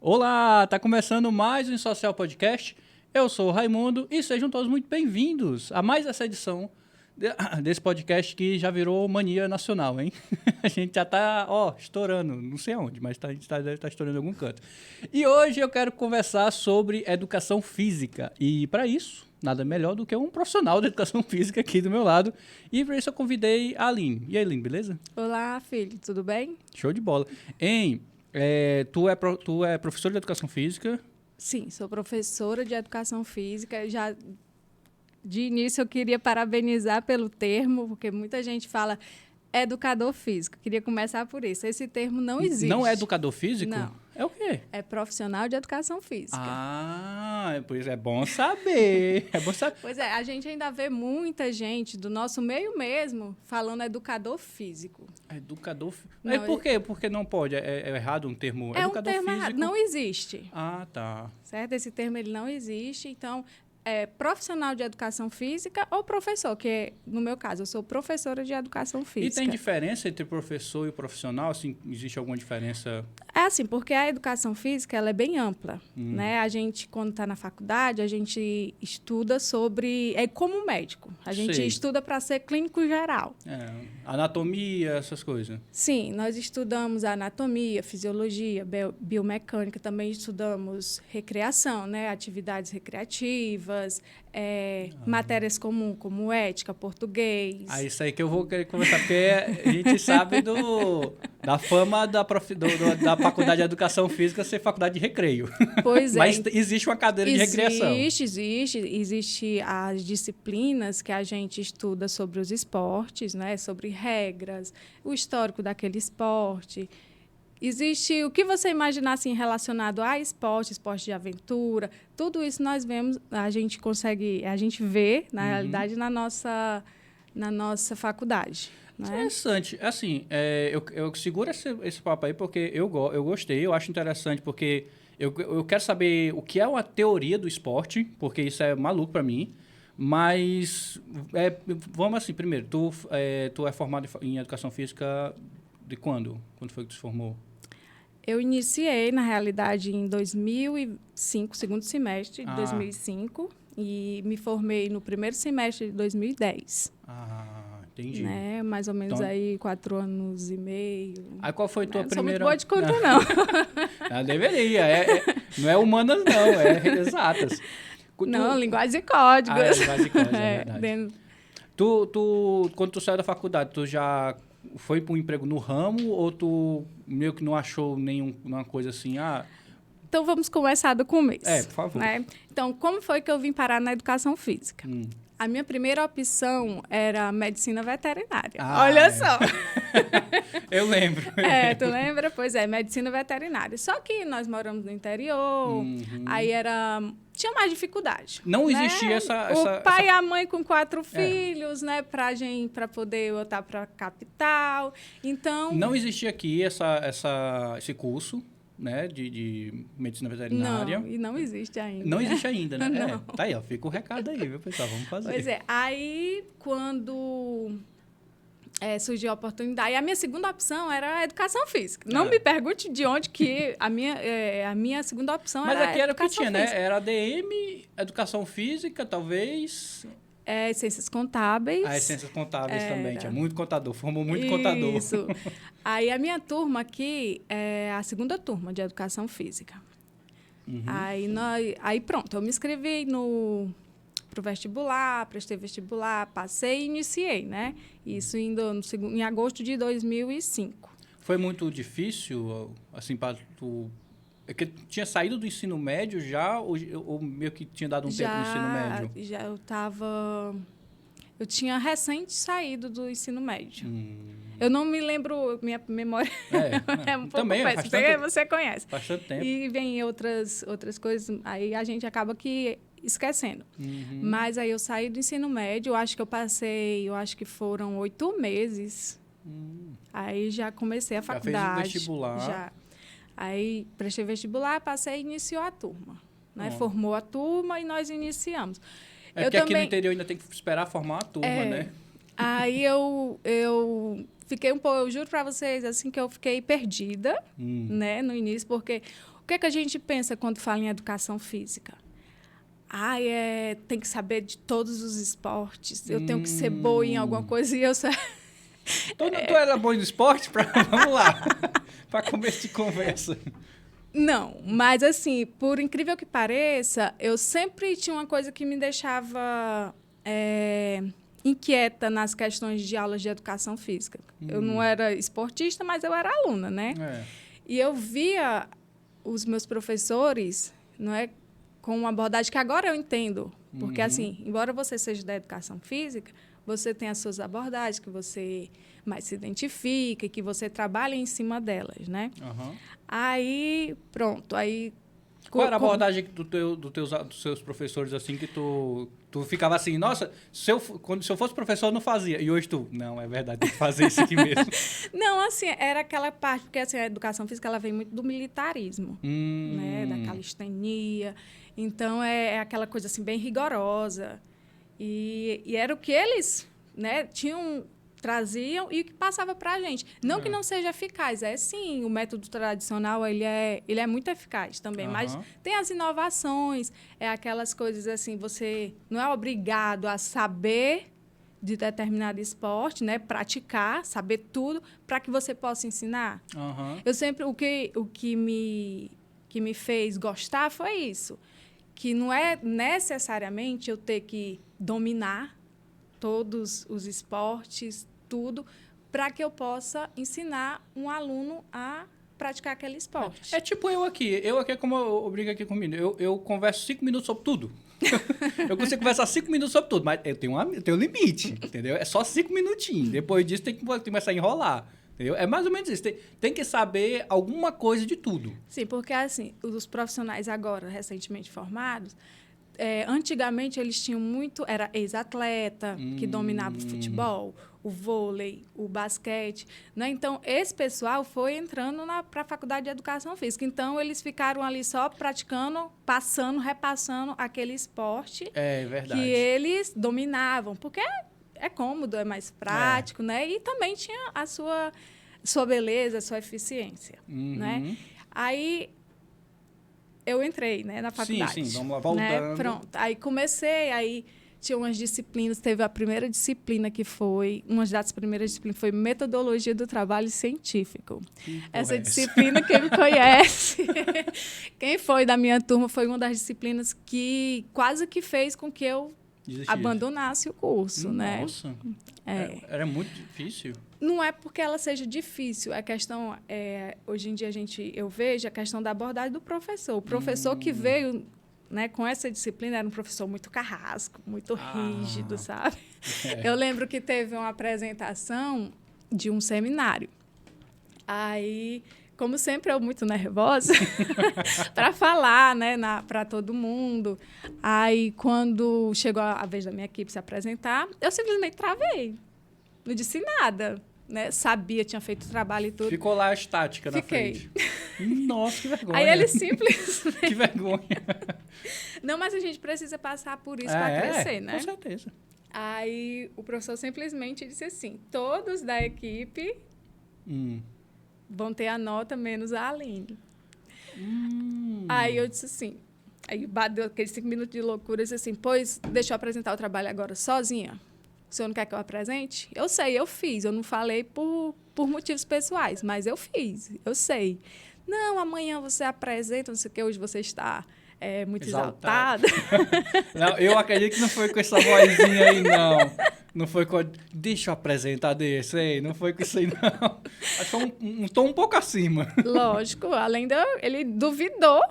Olá, tá começando mais um Social Podcast. Eu sou o Raimundo e sejam todos muito bem-vindos a mais essa edição desse podcast que já virou mania nacional, hein? A gente já tá, estourando, não sei aonde, mas a gente deve estar estourando em algum canto. E hoje eu quero conversar sobre educação física e para isso, nada melhor do que um profissional de educação física aqui do meu lado. E para isso eu convidei a Aline. E aí, Aline, beleza? Olá, filho, tudo bem? Show de bola. Hein? Tu é professor de educação física? Sim, sou professora de educação física. Já de início eu queria parabenizar pelo termo, porque muita gente fala educador físico. Queria começar por isso. Esse termo não existe. Não é educador físico? Não. É o quê? É profissional de educação física. Pois é bom saber. É bom saber. Pois é, a gente ainda vê muita gente do nosso meio mesmo falando educador físico. Educador físico. Não, Por quê? Porque não pode. É errado um termo educador um termo físico? errado. Não existe. Ah, tá. Certo? Esse termo ele não existe. Então, é profissional de educação física ou professor, que no meu caso, eu sou professora de educação física. E tem diferença entre professor e profissional? Assim, existe alguma diferença? É assim, porque a educação física ela é bem ampla, né? A gente, quando está na faculdade, a gente estuda sobre... É como médico. A gente Sei. estuda para ser clínico geral. Anatomia, essas coisas. Sim, nós estudamos a anatomia, fisiologia, biomecânica, também estudamos recreação, né? Atividades recreativas, matérias comuns, como ética, português. Isso aí que eu vou querer conversar, porque a gente sabe da fama da faculdade de educação física ser faculdade de recreio. Pois é. Mas existe uma cadeira de recreação. Existe as disciplinas que a gente estuda sobre os esportes, né? Sobre regras, o histórico daquele esporte. Existe o que você imaginar assim, relacionado a esporte de aventura, tudo isso nós vemos, a gente vê, na realidade, na nossa faculdade. Né? Interessante. Assim, eu seguro esse papo aí porque eu gostei, eu acho interessante, porque eu quero saber o que é uma teoria do esporte, porque isso é maluco para mim. Mas, vamos assim, primeiro, tu é formado em educação física de quando? Quando foi que tu se formou? Eu iniciei, na realidade, em 2005, segundo semestre de 2005, e me formei no primeiro semestre de 2010. Entendi. Né? Mais ou menos então, aí 4 anos e meio. Aí qual foi tua primeira... Não sou muito boa de conta, não. Deveria. Não é humanas, não. É exatas. Não, linguagem e códigos. Linguagem e códigos, é verdade. Quando tu saiu da faculdade, tu já foi para um emprego no ramo ou tu meio que não achou nenhuma coisa assim? Então, vamos começar do começo. Por favor. Né? Então, como foi que eu vim parar na educação física? A minha primeira opção era medicina veterinária. Olha só! Eu lembro. Tu lembra? Pois é, medicina veterinária. Só que nós moramos no interior, aí tinha mais dificuldade. Não existia o pai e a mãe com 4 filhos, né? Para poder voltar para a capital. Então... Não existia aqui esse curso, né, de medicina veterinária. Não, e não existe ainda. Não existe ainda, né? Não. Tá aí, fica o recado aí, viu, pessoal? Vamos fazer. Pois é, aí quando surgiu a oportunidade, a minha segunda opção era a educação física. Não me pergunte de onde que a minha segunda opção Mas era aqui era o que tinha, física. né? Era ADM, educação física, talvez... ciências contábeis. Ciências contábeis também. Tinha muito contador, formou muito contador. Isso. Aí a minha turma aqui é a segunda turma de educação física. Aí pronto, eu me inscrevi pro vestibular, prestei vestibular, passei e iniciei, né? Isso em agosto de 2005. Foi muito difícil, assim, para tu... É que tinha saído do ensino médio já ou meio que tinha dado um tempo no ensino médio? Eu tinha recente saído do ensino médio. Eu não me lembro, minha memória é um pouco também, péssima. Você conhece. Faz tanto tempo. E vem outras coisas, aí a gente acaba que esquecendo. Mas aí eu saí do ensino médio, eu acho que foram 8 meses. Aí já comecei a faculdade. Já fez o vestibular. Já. Aí prestei vestibular, passei e iniciou a turma. Né? Formou a turma e nós iniciamos. Porque aqui no interior ainda tem que esperar formar a turma, né? Aí eu fiquei eu juro para vocês, assim, que eu fiquei perdida, né, no início, porque O que é que a gente pensa quando fala em educação física? Tem que saber de todos os esportes. Eu tenho que ser boa em alguma coisa e eu sou... Tu era bom no esporte? Vamos lá, para começo de conversa. Não, mas assim, por incrível que pareça, eu sempre tinha uma coisa que me deixava inquieta nas questões de aulas de educação física. Eu não era esportista, mas eu era aluna, né? E eu via os meus professores, não é, com uma abordagem que agora eu entendo. Porque, assim, embora você seja da educação física, você tem as suas abordagens que você mais se identifica e que você trabalha em cima delas, né? Aí, pronto. Qual era a abordagem dos seus professores, assim, que tu ficava assim, nossa, se eu fosse professor, eu não fazia. E hoje não, é verdade, tem que fazer isso aqui mesmo. Não, assim, era aquela parte, porque assim, a educação física, ela vem muito do militarismo, né? Da calistenia. Então, é aquela coisa, assim, bem rigorosa. E era o que eles, né, traziam e o que passava para a gente. Não que não seja eficaz, sim, o método tradicional ele é muito eficaz também, mas tem as inovações, aquelas coisas assim, você não é obrigado a saber de determinado esporte, né, praticar, saber tudo, para que você possa ensinar. Eu sempre, o que me fez gostar foi isso, que não é necessariamente eu ter que dominar todos os esportes, tudo, para que eu possa ensinar um aluno a praticar aquele esporte. É tipo eu aqui é como eu brigo aqui comigo, eu converso 5 minutos sobre tudo. Eu consigo conversar 5 minutos sobre tudo, mas eu tenho um limite, entendeu? É só 5 minutinhos, depois disso tem que começar a enrolar. Entendeu? É mais ou menos isso. Tem que saber alguma coisa de tudo. Sim, porque assim, os profissionais agora, recentemente formados, antigamente eles tinham muito... Era ex-atleta, que dominava o futebol, o vôlei, o basquete. Né? Então, esse pessoal foi entrando para a Faculdade de Educação Física. Então, eles ficaram ali só praticando, repassando aquele esporte que eles dominavam. Porque é cômodo, é mais prático, né? E também tinha a sua beleza, a sua eficiência, né? Aí eu entrei, né, na faculdade. Sim, vamos lá, voltando. Né? Pronto, aí comecei, aí tinha umas disciplinas, teve a primeira disciplina uma das primeiras disciplinas foi Metodologia do Trabalho Científico. Essa disciplina, quem me conhece, quem foi da minha turma, foi uma das disciplinas que quase que fez com que eu abandonasse o curso, né? Nossa, era muito difícil. Não é porque ela seja difícil, a questão, hoje em dia eu vejo a questão da abordagem do professor. O professor que veio, né, com essa disciplina era um professor muito carrasco, muito rígido, sabe? Eu lembro que teve uma apresentação de um seminário. Aí, como sempre, eu muito nervosa para falar, né, para todo mundo. Aí, quando chegou a vez da minha equipe se apresentar, eu simplesmente travei. Não disse nada, né? Sabia, tinha feito o trabalho e tudo. Ficou lá estática na frente. Nossa, que vergonha. Aí ele simplesmente... Que vergonha. Não, mas a gente precisa passar por isso para crescer, né? Com certeza. Aí o professor simplesmente disse assim, todos da equipe vão ter a nota menos a Aline. Aí eu disse assim, aí bateu aqueles 5 minutos de loucura, eu disse assim, pois deixa eu apresentar o trabalho agora sozinha. O senhor não quer que eu apresente? Eu sei, eu fiz. Eu não falei por motivos pessoais, mas eu fiz, eu sei. Não, amanhã você apresenta, não sei o que, hoje você está muito exaltada. Não, eu acredito que não foi com essa vozinha aí, não. Não foi com... Deixa eu apresentar desse aí. Não foi com isso aí, não. Acho que foi um tom um pouco acima. Lógico, além ele duvidou.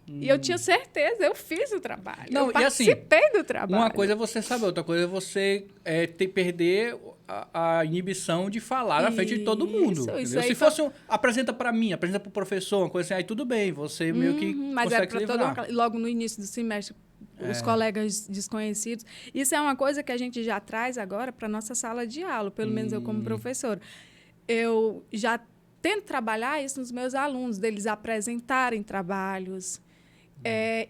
E eu tinha certeza, eu fiz o trabalho. Não, eu participei do trabalho. Uma coisa é você saber, outra coisa é você perder a inibição de falar na frente de todo mundo. Isso Se fosse apresenta para mim, apresenta para o professor, uma coisa assim, aí tudo bem, você meio que mas consegue se livrar. Logo no início do semestre, os colegas desconhecidos. Isso é uma coisa que a gente já traz agora para a nossa sala de aula, pelo menos eu como professora. Eu já tento trabalhar isso nos meus alunos, deles apresentarem trabalhos,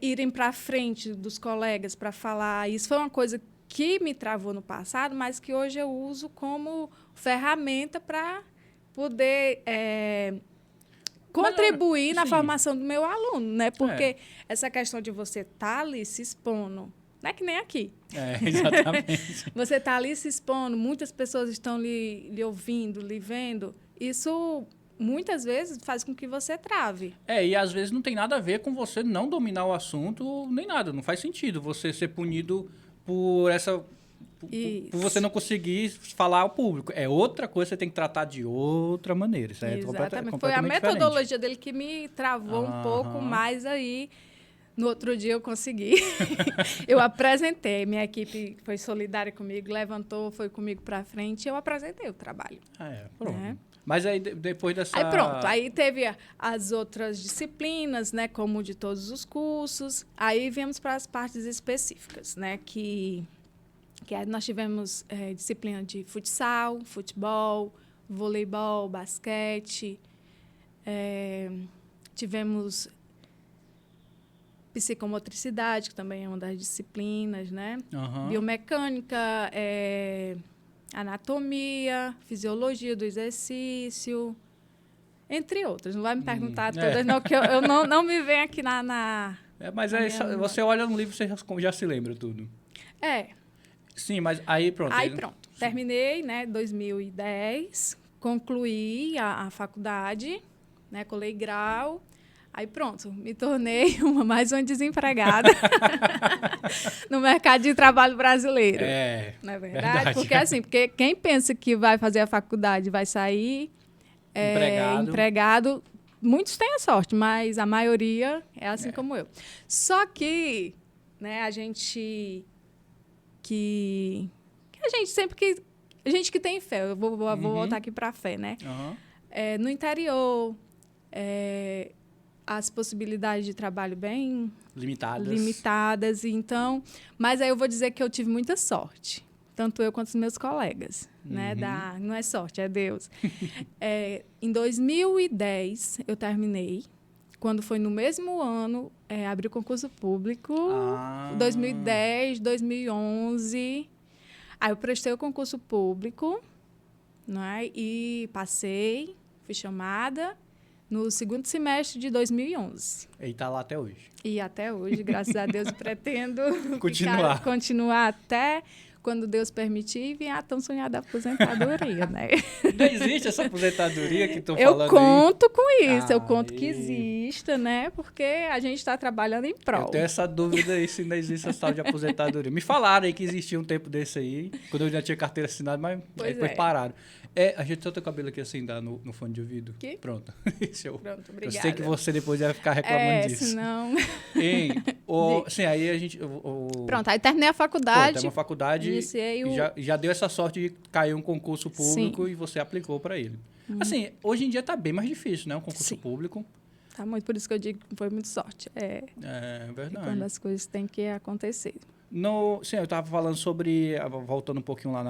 irem para frente dos colegas para falar. Isso foi uma coisa que me travou no passado, mas que hoje eu uso como ferramenta para poder contribuir na sim. formação do meu aluno, né? Porque essa questão de você estar ali se expondo, não é que nem aqui. Exatamente. Você está ali se expondo, muitas pessoas estão lhe ouvindo, lhe vendo. Isso, muitas vezes, faz com que você trave. E às vezes não tem nada a ver com você não dominar o assunto, nem nada. Não faz sentido você ser punido por essa... Por você não conseguir falar ao público. É outra coisa, você tem que tratar de outra maneira. Isso é Exatamente. completamente Foi a metodologia diferente. dele que me travou um pouco, mas aí, no outro dia, eu consegui. Eu apresentei. Minha equipe foi solidária comigo, levantou, foi comigo para frente e eu apresentei o trabalho. Pronto. Né? Mas aí, depois dessa... Aí pronto, aí teve as outras disciplinas, né, como de todos os cursos. Aí viemos para as partes específicas, né, que aí nós tivemos disciplina de futsal, futebol, voleibol, basquete. Tivemos psicomotricidade, que também é uma das disciplinas, né? Biomecânica, anatomia, fisiologia do exercício, entre outras. Não vai me perguntar todas, não, que eu não me venho aqui na mas você olha no livro e você já se lembra tudo. Sim, mas aí pronto. Aí pronto. Terminei, né, 2010, concluí a faculdade, né, colei grau. Aí pronto, me tornei mais uma desempregada no mercado de trabalho brasileiro. Não é verdade? Porque quem pensa que vai fazer a faculdade vai sair empregado, muitos têm a sorte, mas a maioria é assim como eu. Só que, né, a gente que tem fé, eu vou voltar aqui para a fé, né? No interior, as possibilidades de trabalho bem limitadas, então, mas aí eu vou dizer que eu tive muita sorte, tanto eu quanto os meus colegas, né? Não é sorte, é Deus. Em 2010 eu terminei. Quando foi no mesmo ano, abri o concurso público, 2010, 2011. Aí eu prestei o concurso público, né, e passei, fui chamada no segundo semestre de 2011. E está lá até hoje. E até hoje, graças a Deus, pretendo continuar até... quando Deus permitir, e vir a tão sonhada aposentadoria, né? Não existe essa aposentadoria que estou falando aí? Eu conto com isso, eu conto que exista, né? Porque a gente está trabalhando em prol. Eu tenho essa dúvida aí se ainda existe essa tal de aposentadoria. Me falaram aí que existia um tempo desse aí, quando eu já tinha carteira assinada, mas depois pararam. A gente só tem o cabelo aqui assim, dá no fone de ouvido. Aqui? Pronto. Pronto, obrigada. Eu sei que você depois vai ficar reclamando disso. Senão... Sim, aí a gente... Pronto, aí terminei a faculdade. Terminou a faculdade e já deu essa sorte de cair um concurso público. Sim. E você aplicou para ele. Assim, hoje em dia está bem mais difícil, né? Um concurso público. Tá muito, por isso que eu digo que foi muito sorte. É verdade. Quando as coisas têm que acontecer. Sim, eu estava falando sobre, voltando um pouquinho lá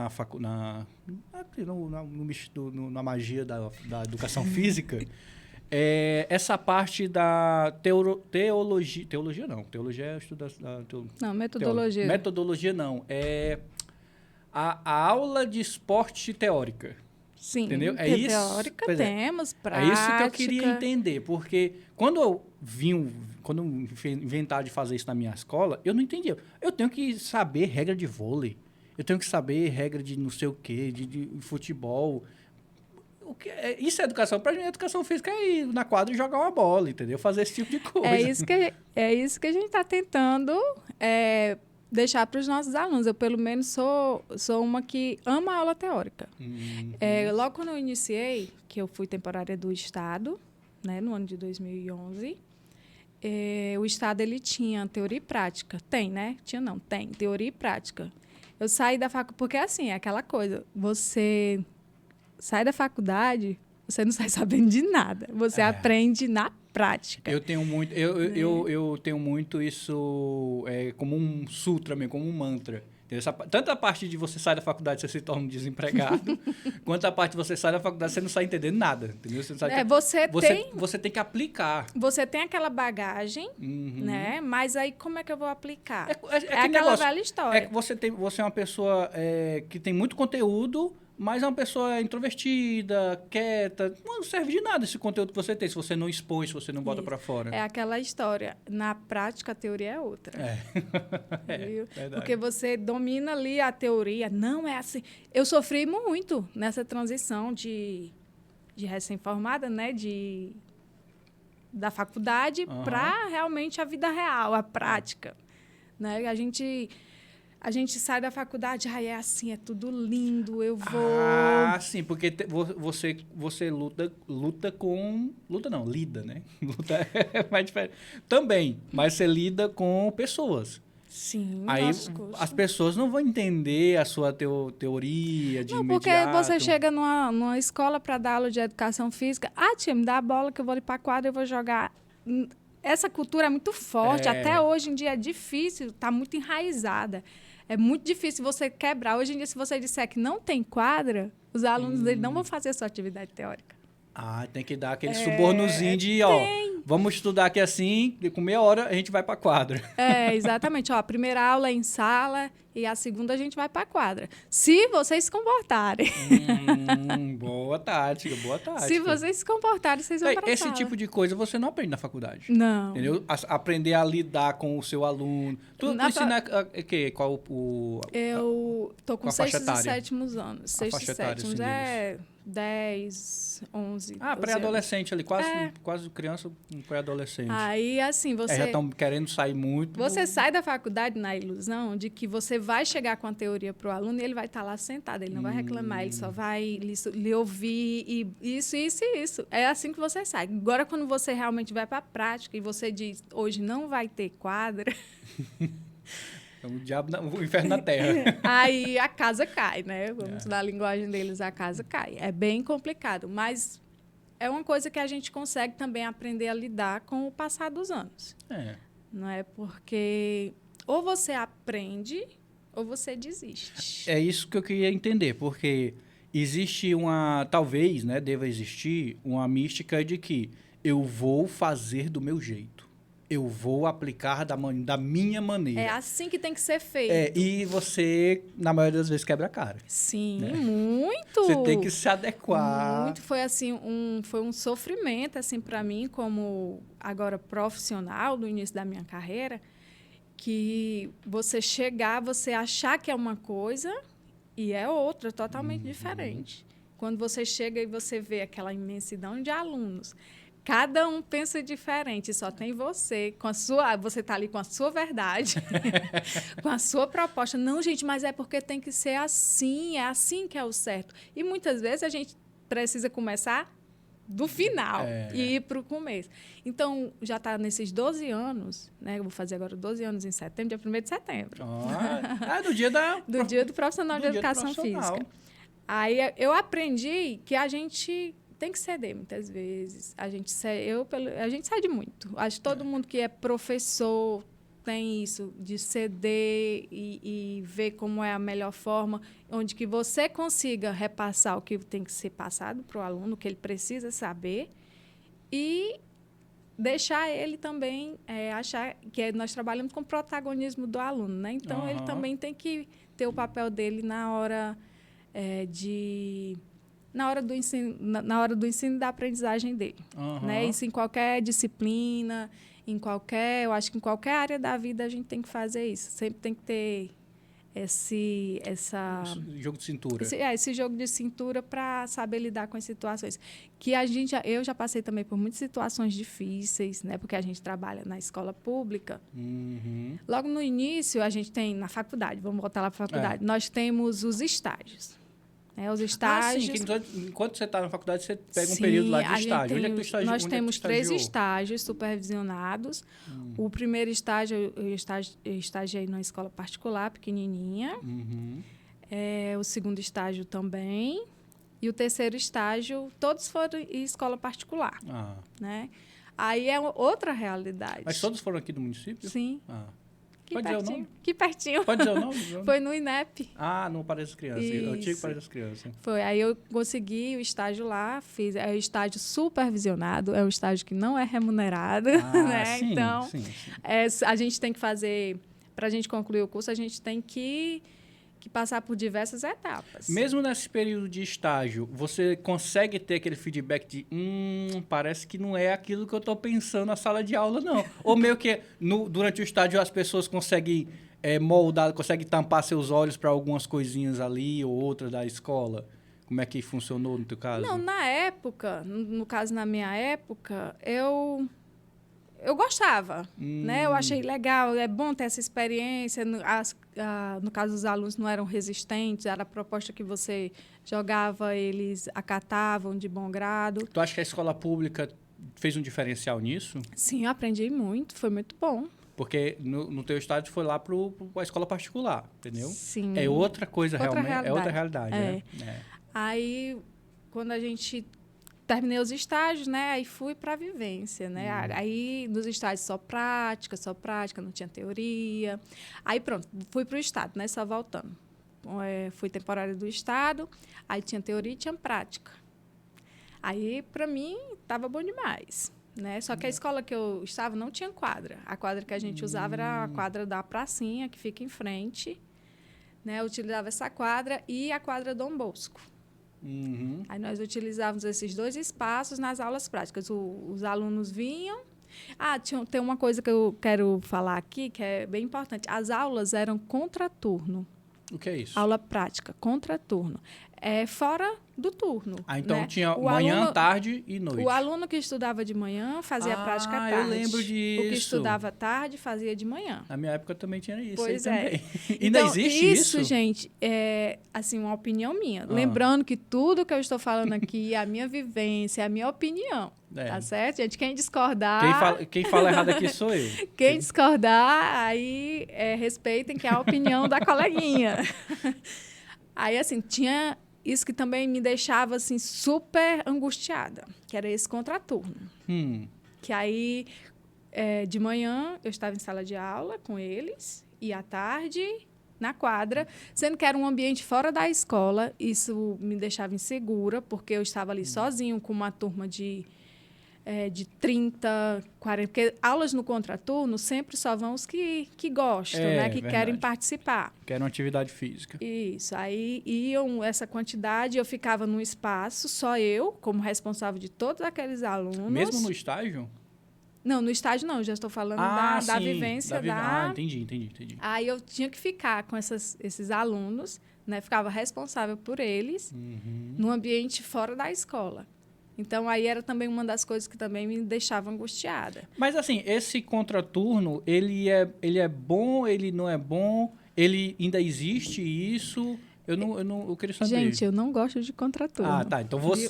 na magia da educação física, essa parte da teologia é estudo não, metodologia. Metodologia não, a aula de esporte teórica. Sim, entendeu? teórica temos, prática. É isso que eu queria entender, porque quando eu inventaram de fazer isso na minha escola, eu não entendia. Eu tenho que saber regra de vôlei, eu tenho que saber regra de não sei o quê, de futebol. Isso é educação. Para mim, educação física é ir na quadra e jogar uma bola, entendeu? Fazer esse tipo de coisa. É isso que a gente está tentando deixar para os nossos alunos. Eu, pelo menos, sou uma que ama a aula teórica. Logo quando eu iniciei, que eu fui temporária do Estado, né, no ano de 2011, o Estado ele tinha teoria e prática. Tem, né? Tem. Teoria e prática. Eu saí da faculdade... Porque, assim, é aquela coisa. Você sai da faculdade, você não sai sabendo de nada. Você aprende na prática. Eu tenho muito isso como um sutra mesmo, como um mantra. Tanto a parte de você sair da faculdade você se torna um desempregado, quanto a parte de você sair da faculdade você não sai entendendo nada. Entendeu? Você, não sabe você tem que aplicar. Você tem aquela bagagem, né? Mas aí como é que eu vou aplicar? É aquela negócio, velha história. Você é uma pessoa que tem muito conteúdo, mas é uma pessoa introvertida, quieta. Não serve de nada esse conteúdo que você tem, se você não expõe, se você não bota Isso. para fora. É aquela história. Na prática, a teoria é outra. É, verdade. Porque você domina ali a teoria. Não é assim. Eu sofri muito nessa transição de recém-formada, né? Da faculdade para realmente a vida real, a prática. Né? A gente sai da faculdade, é assim, é tudo lindo, eu vou... Ah, sim, porque você luta com... Luta não, lida, né? Luta é mais diferente. Também, mas você lida com pessoas. Sim, Aí nosso curso. as pessoas não vão entender a sua teoria de Não, imediato. porque você chega numa escola para dar aula de educação física, tia, me dá a bola que eu vou ali para a quadra e vou jogar. Essa cultura é muito forte, até hoje em dia é difícil, está muito enraizada. É muito difícil você quebrar. Hoje em dia, se você disser que não tem quadra, os alunos dele não vão fazer a sua atividade teórica. Ah, tem que dar aquele subornozinho de, vamos estudar aqui assim, e com meia hora a gente vai para a quadra. Exatamente. A primeira aula é em sala e a segunda a gente vai para a quadra. Se vocês se comportarem. Boa tática, boa tática. Se vocês se comportarem, vocês vão para a Esse sala. tipo de coisa você não aprende na faculdade. Não. Entendeu? Aprender a lidar com o seu aluno. Tu ensina qual o... Eu tô com faixa sextos e etária? sétimos anos. Sextos e etária, sétimos assim, é 10, 11, pré-adolescente ali, quase criança, um pré-adolescente. Aí, assim, você... já estão querendo sair muito. Você sai da faculdade na ilusão de que você vai chegar com a teoria para o aluno e ele vai estar lá sentado, ele não vai reclamar, ele só vai lhe ouvir e isso. É assim que você sai. Agora, quando você realmente vai para a prática e você diz, hoje não vai ter quadra... O inferno na terra. Aí a casa cai, né? Vamos na linguagem deles, a casa cai. É bem complicado, mas é uma coisa que a gente consegue também aprender a lidar com o passar dos anos. Não é porque ou você aprende ou você desiste. É isso que eu queria entender, porque existe talvez, né, deva existir uma mística de que eu vou fazer do meu jeito. Eu vou aplicar da minha maneira. É assim que tem que ser feito. E você, na maioria das vezes, quebra a cara. Sim, né? Muito. Você tem que se adequar. Muito. Foi assim, foi um sofrimento assim para mim, como agora profissional do início da minha carreira, que você achar que é uma coisa e é outra, totalmente diferente. Quando você chega e você vê aquela imensidão de alunos, cada um pensa diferente, só tem você está ali com a sua verdade, com a sua proposta. Não, gente, mas é porque tem que ser assim, é assim que é o certo. E muitas vezes a gente precisa começar do final e ir para o começo. Então, já está nesses 12 anos, né? Eu vou fazer agora 12 anos em setembro, dia 1º de setembro. Do dia do profissional de educação física. Aí eu aprendi que a gente tem que ceder muitas vezes. A gente cede muito. Acho que todo mundo que é professor tem isso, de ceder e ver como é a melhor forma, onde que você consiga repassar o que tem que ser passado para o aluno, o que ele precisa saber, e deixar ele também achar que nós trabalhamos com o protagonismo do aluno, né? Então, ele também tem que ter o papel dele na hora do ensino, na hora do ensino e da aprendizagem dele. Né? Isso em qualquer disciplina, eu acho que em qualquer área da vida a gente tem que fazer isso. Sempre tem que ter esse jogo de cintura. Esse jogo de cintura para saber lidar com as situações. Que eu já passei também por muitas situações difíceis, né? Porque a gente trabalha na escola pública. Logo no início, a gente tem na faculdade, vamos voltar lá para a faculdade, nós temos os estágios. Os estágios... Sim, enquanto você está na faculdade, você pega um período lá de estágio. Onde é que tu estagiou? Nós temos 3 estágios supervisionados. O primeiro estágio, eu estagiei numa escola particular, pequenininha. O segundo estágio também. E o terceiro estágio, todos foram em escola particular. Né? Aí é outra realidade. Mas todos foram aqui do município? Sim. Pode dizer o nome? Que pertinho. Pode dizer o nome? Foi no INEP. No Parque das Crianças. Eu tinha que Parque das Crianças. Foi. Aí eu consegui o estágio lá, fiz. É o estágio supervisionado, é um estágio que não é remunerado. Né? Sim, então, sim. a gente tem que fazer... Para a gente concluir o curso, a gente tem que que passar por diversas etapas. Mesmo nesse período de estágio, você consegue ter aquele feedback de parece que não é aquilo que eu estou pensando na sala de aula, não. Ou meio que durante o estágio as pessoas conseguem moldar, conseguem tampar seus olhos para algumas coisinhas ali ou outras da escola? Como é que funcionou no teu caso? Não, na época, no caso, na minha época, eu gostava, né? Eu achei legal, é bom ter essa experiência. No caso, os alunos não eram resistentes, era a proposta que você jogava, eles acatavam de bom grado. Tu acha que a escola pública fez um diferencial nisso? Sim, eu aprendi muito, foi muito bom. Porque no teu estágio foi lá para a escola particular, entendeu? Sim. É outra coisa Outra realmente, realidade. é outra realidade, né? Aí, quando a gente terminei os estágios, né? Aí fui para a vivência, né? Aí, nos estágios, só prática, não tinha teoria. Aí, pronto, fui para o estado, né? Só voltando. Fui temporária do estado, aí tinha teoria e tinha prática. Aí, para mim, estava bom demais, né? Só que a escola que eu estava não tinha quadra. A quadra que a gente usava era a quadra da pracinha, que fica em frente, né? Eu utilizava essa quadra e a quadra Dom Bosco. Aí nós utilizávamos esses dois espaços nas aulas práticas. Os alunos vinham. Tem uma coisa que eu quero falar aqui, que é bem importante. As aulas eram contraturno. O que é isso? Aula prática, contraturno. Fora do turno. Então né? tinha manhã, tarde e noite. O aluno que estudava de manhã fazia a prática à tarde. Eu lembro disso. O que estudava à tarde fazia de manhã. Na minha época também tinha isso. Pois aí também. Ainda então, existe isso? Isso, gente, é assim, uma opinião minha. Lembrando que tudo que eu estou falando aqui é a minha vivência, é a minha opinião. Tá certo, gente? Quem discordar... Quem fala errado aqui sou eu. Quem discordar, aí respeitem que é a opinião da coleguinha. Aí, assim, tinha isso que também me deixava, assim, super angustiada, que era esse contraturno. Que aí, de manhã, eu estava em sala de aula com eles, e à tarde, na quadra, sendo que era um ambiente fora da escola. Isso me deixava insegura, porque eu estava ali sozinho com uma turma de 30, 40... Porque aulas no contraturno sempre só vão os que gostam, né? Que querem participar. Querem uma atividade física. Isso. Aí iam essa quantidade, eu ficava num espaço, só eu, como responsável de todos aqueles alunos. Mesmo no estágio? Não, no estágio não. Já estou falando da vivência. Entendi. Aí eu tinha que ficar com esses alunos, né? Ficava responsável por eles, num ambiente fora da escola. Então, aí era também uma das coisas que também me deixava angustiada. Mas, assim, esse contraturno, ele é bom, ele não é bom? Ele ainda existe isso? Eu queria saber. Gente, eu não gosto de contraturno. Tá. Então, você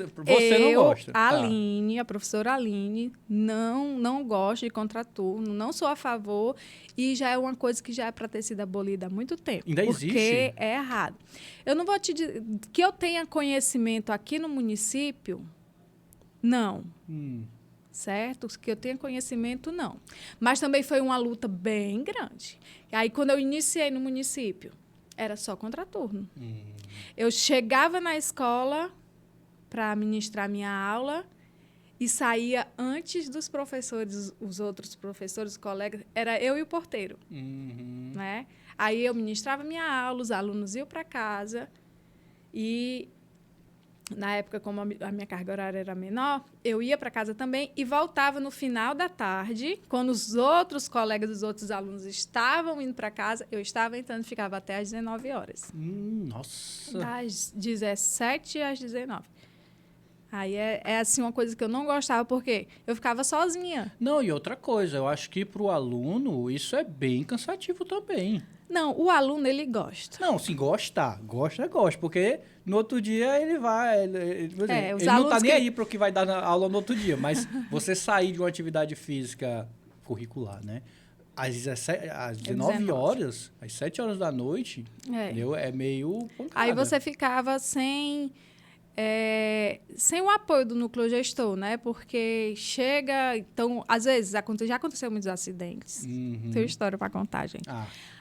não gosta. A professora Aline, não gosto de contraturno, não sou a favor, e já é uma coisa que já é para ter sido abolida há muito tempo. Ainda existe? Porque é errado. Eu não vou te dizer... Que eu tenha conhecimento aqui no município... Não. Certo? Que eu tenha conhecimento, não. Mas também foi uma luta bem grande. Aí, quando eu iniciei no município, era só contraturno. Eu chegava na escola para ministrar minha aula e saía antes dos professores, os outros professores, os colegas, era eu e o porteiro. Né? Aí, eu ministrava minha aula, os alunos iam para casa e... Na época, como a minha carga horária era menor, eu ia para casa também e voltava no final da tarde, quando os outros colegas dos outros alunos estavam indo para casa, eu estava entrando e ficava até às 19 horas. Nossa! Das 17 às 19. Aí é assim uma coisa que eu não gostava, porque eu ficava sozinha. Não, e outra coisa, eu acho que para o aluno isso é bem cansativo também. Não, o aluno, ele gosta. Não, sim, gosta, porque no outro dia ele vai... Ele não está nem aí para o que vai dar na aula no outro dia, mas você sair de uma atividade física curricular, né? Às 19 horas, às 7 horas da noite, entendeu? É meio pancada. Aí você ficava sem o apoio do núcleo gestor, né? Porque chega... Então, às vezes, já aconteceu muitos acidentes. Tem história para contar, gente.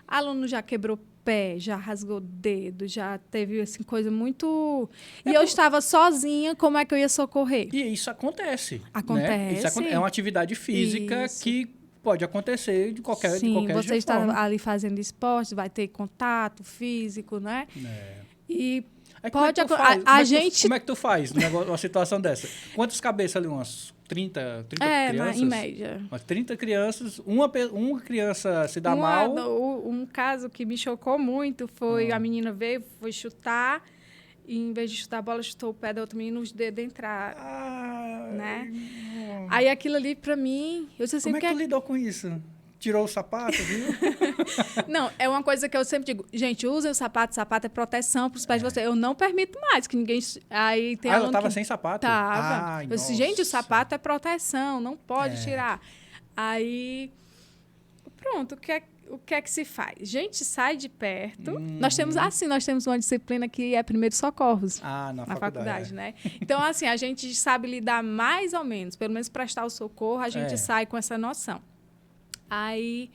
Aluno já quebrou pé, já rasgou dedo, já teve assim, coisa muito... eu estava sozinha, como é que eu ia socorrer? E isso acontece. Acontece. Né? É uma atividade física que pode acontecer de qualquer Sim, você forma. está ali fazendo esporte, vai ter contato físico, né? E pode Como é que tu faz uma situação dessa? Quantas cabeças ali? Umas 30 crianças? Em média. Umas 30 crianças, uma criança se dá mal. Um caso que me chocou muito foi a menina foi chutar e, em vez de chutar a bola, chutou o pé da outra menina, os dedos entraram, né? Aí aquilo ali, pra mim, eu disse assim... Como é que tu lidou com isso? Tirou o sapato, viu? Não, é uma coisa que eu sempre digo, gente, usem o sapato é proteção para os pés de vocês. Eu não permito mais que ninguém... Aí tem ela tava sem sapato? Tava. Eu disse, gente, o sapato é proteção, não pode tirar. Aí, pronto, o que é que se faz? Gente, sai de perto. Nós temos uma disciplina que é primeiros socorros. Na faculdade, né? Então, assim, a gente sabe lidar mais ou menos, pelo menos prestar o socorro, a gente sai com essa noção. Aí,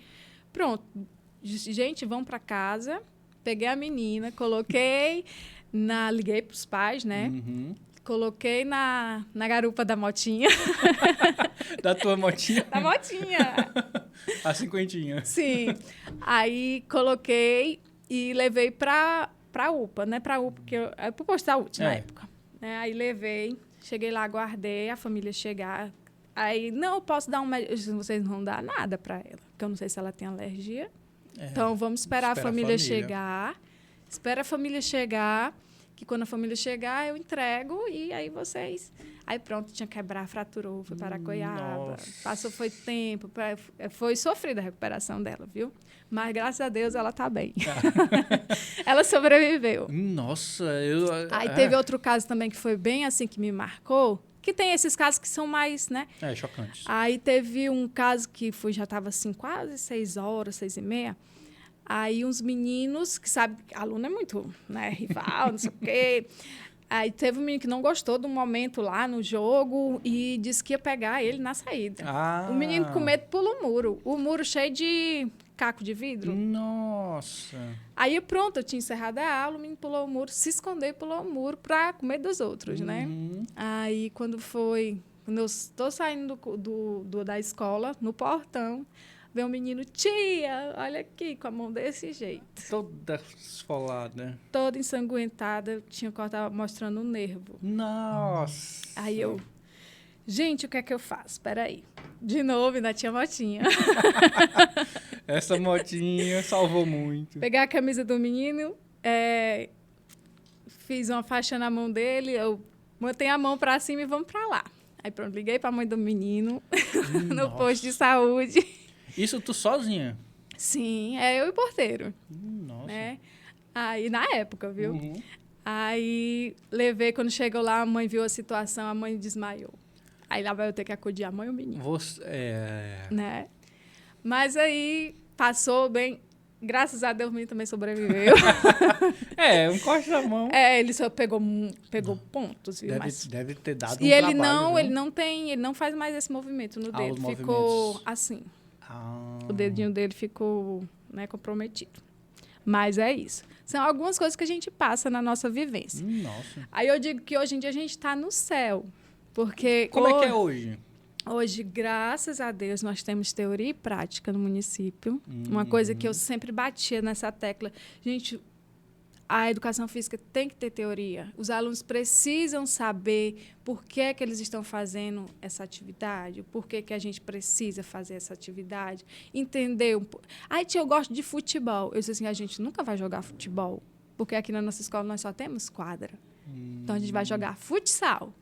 pronto. Gente, vão para casa. Peguei a menina, liguei para os pais, né? Coloquei na garupa da motinha. Da tua motinha? Da motinha. A cinquentinha. Sim. Aí coloquei e levei para UPA, né? Para UPA, porque era para o posto de saúde na época. Né? Aí levei, cheguei lá, aguardei a família chegar. Aí, não, eu posso dar vocês não vão dar nada para ela, porque eu não sei se ela tem alergia. Então, vamos esperar a família chegar. Espera a família chegar, que quando a família chegar, eu entrego e aí vocês... Aí, pronto, tinha quebrar, fraturou, foi para Goiaba. Passou, foi tempo, foi sofrida a recuperação dela, viu? Mas, graças a Deus, ela está bem. Ela sobreviveu. Nossa, Aí teve outro caso também que foi bem assim, que me marcou, que tem esses casos que são mais, né? Chocantes. Aí teve um caso que já estava assim, quase 6 horas, 6h30. Aí uns meninos, que sabe, aluno é muito, né, rival, não sei o quê. Aí teve um menino que não gostou do momento lá no jogo e disse que ia pegar ele na saída. O menino com medo pulou o muro. O muro cheio de caco de vidro. Nossa! Aí pronto, eu tinha encerrado a aula, o menino pulou o muro, se escondeu e pulou o muro para comer dos outros, né? Aí quando eu estou saindo da escola, no portão, veio um menino, tia, olha aqui, com a mão desse jeito. Toda esfolada. Toda ensanguentada, estava mostrando um nervo. Nossa! Aí eu, gente, o que é que eu faço? Espera aí. De novo, ainda tinha motinha. Essa motinha salvou muito. Pegar a camisa do menino, fiz uma faixa na mão dele, eu botei a mão para cima e vamos para lá. Aí pronto, liguei para a mãe do menino no posto de saúde. Isso tu sozinha? Sim, eu e o porteiro. Nossa. Né? Aí, na época, viu? Aí, levei, quando chegou lá, a mãe viu a situação, a mãe desmaiou. Aí, lá vai eu ter que acudir a mãe e o menino. Né? Mas aí, passou bem. Graças a Deus, o menino também sobreviveu. Um corte na mão. Ele só pegou pontos, viu? Deve ter dado e um trabalho. E ele não faz mais esse movimento no dedo. Ficou assim. O dedinho dele ficou, né, comprometido. Mas é isso. São algumas coisas que a gente passa na nossa vivência. Nossa. Aí eu digo que hoje em dia a gente está no céu. Porque como é que é hoje? Hoje, graças a Deus, nós temos teoria e prática no município. Uma coisa que eu sempre batia nessa tecla. Gente, a educação física tem que ter teoria. Os alunos precisam saber por que é que eles estão fazendo essa atividade, por que que a gente precisa fazer essa atividade, entender um pouco. Tia, eu gosto de futebol. Eu disse assim, a gente nunca vai jogar futebol, porque aqui na nossa escola nós só temos quadra. Então, a gente vai jogar futsal.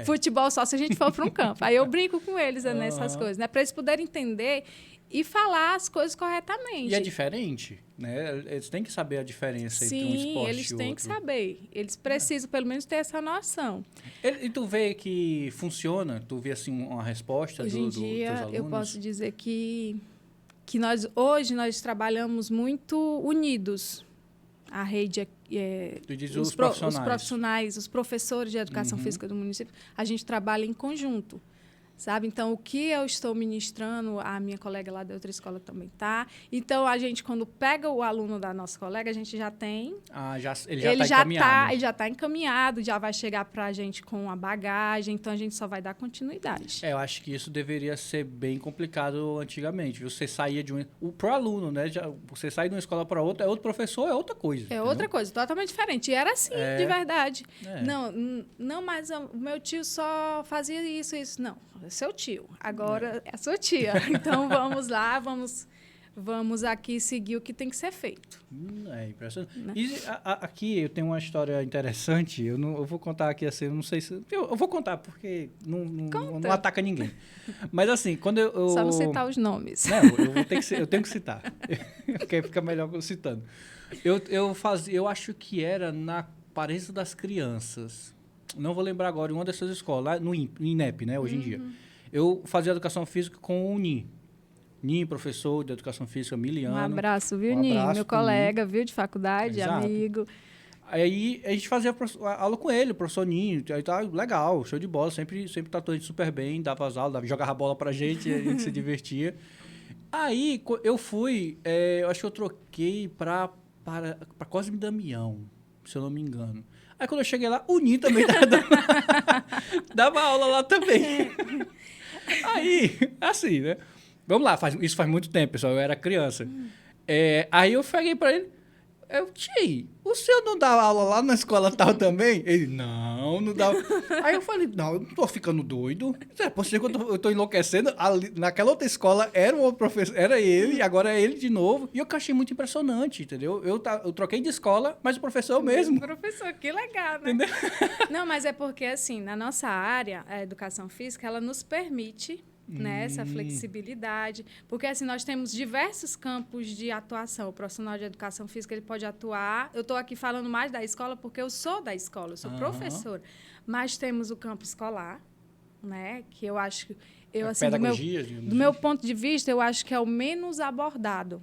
Futebol só se a gente for para um campo. Aí eu brinco com eles nessas coisas, né? Para eles poderem entender e falar as coisas corretamente. E é diferente, né? Eles têm que saber a diferença entre um esporte e outro. Sim, eles têm que saber. Eles precisam, pelo menos, ter essa noção. E tu vê que funciona? Tu vê, assim, uma resposta dos teus alunos? Hoje em dia, eu posso dizer que hoje nós trabalhamos muito unidos. A rede os profissionais. Os professores de educação física do município, a gente trabalha em conjunto. sabe? Então, o que eu estou ministrando, a minha colega lá da outra escola também está. Então, a gente, quando pega o aluno da nossa colega, a gente já tem... ele já está encaminhado. Ele já está encaminhado, já vai chegar para a gente com a bagagem, então a gente só vai dar continuidade. Eu acho que isso deveria ser bem complicado antigamente. Você saía de pro aluno, né? Você sai de uma escola para outra, é outro professor, é outra coisa. É outra coisa, totalmente diferente. E era assim, de verdade. É. Não, mas o meu tio só fazia isso. Não, é seu tio. Agora é sua tia. Então, vamos lá, vamos aqui seguir o que tem que ser feito. É impressionante. Né? E aqui eu tenho uma história interessante. Eu vou contar aqui assim, eu não sei se... Eu vou contar, porque não ataca ninguém. Mas assim, quando eu... Só não citar os nomes. Não, eu tenho que citar. Porque fica melhor citando. Eu acho que era na Pareça das Crianças. Não vou lembrar agora, em uma dessas escolas, lá no INEP, né, hoje em dia. Eu fazia educação física com o Ninho, professor de educação física miliano. Um abraço, viu, Ninho? Meu colega, viu, de faculdade, exato. Amigo. Aí a gente fazia aula com ele, o professor Ninho. Aí tá legal, show de bola. Sempre tratou a gente super bem, dava as aulas, jogava bola pra gente, a gente se divertia. Aí eu fui, eu acho que eu troquei para Cosme Damião, se eu não me engano. Aí quando eu cheguei lá, o Ninho também dava aula lá também. Aí, assim, né? Vamos lá, isso faz muito tempo, pessoal, eu era criança. Aí eu peguei para ele, tio, o senhor não dá aula lá na escola tal também? Ele, não dá. Aí eu falei, não, eu não tô ficando doido. É possível que eu tô enlouquecendo. Naquela outra escola era um professor, era ele, e agora é ele de novo. E eu achei muito impressionante, entendeu? Eu troquei de escola, mas o professor é o mesmo. Professor, que legal, né? Entendeu? Não, mas é porque, assim, na nossa área, a educação física, ela nos permite... Né, essa flexibilidade, porque assim nós temos diversos campos de atuação. O profissional de educação física ele pode atuar. Eu estou aqui falando mais da escola porque eu sou da escola, eu sou professora. Mas temos o campo escolar, né, que eu acho que assim, do meu ponto de vista eu acho que é o menos abordado,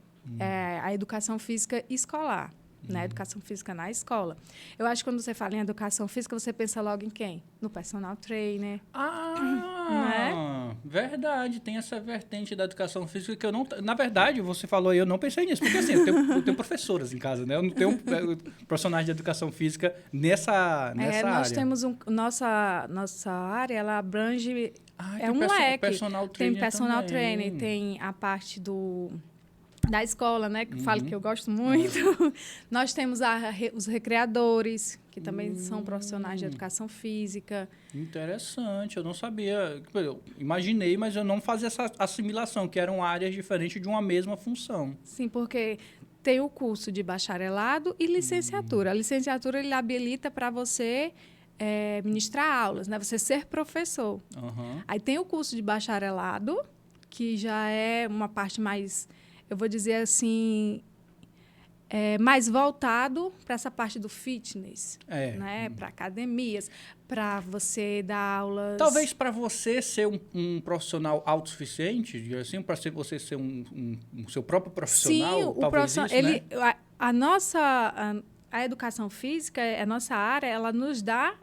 a educação física escolar. Na educação física na escola. Eu acho que quando você fala em educação física, você pensa logo em quem? No personal trainer. Né? Verdade. Tem essa vertente da educação física que eu não... Na verdade, você falou aí, eu não pensei nisso. Porque assim, eu tenho professoras em casa, né? Eu não tenho profissionais de educação física nessa área. Nós temos nossa área, ela abrange... é um leque. Tem personal trainer, tem a parte da escola, né? Que falo que eu gosto muito. Nós temos os recreadores, que também são profissionais de educação física. Interessante, eu não sabia. Eu imaginei, mas eu não fazia essa assimilação, que eram áreas diferentes de uma mesma função. Sim, porque tem o curso de bacharelado e licenciatura. A licenciatura ele habilita para você ministrar aulas, né? Você ser professor. Aí tem o curso de bacharelado, que já é uma parte mais... eu vou dizer assim, mais voltado para essa parte do fitness, né? Para academias, para você dar aulas... Talvez para você ser um profissional autossuficiente, assim, para você ser um seu próprio profissional, sim, talvez isso, né? A educação física, a nossa área, ela nos dá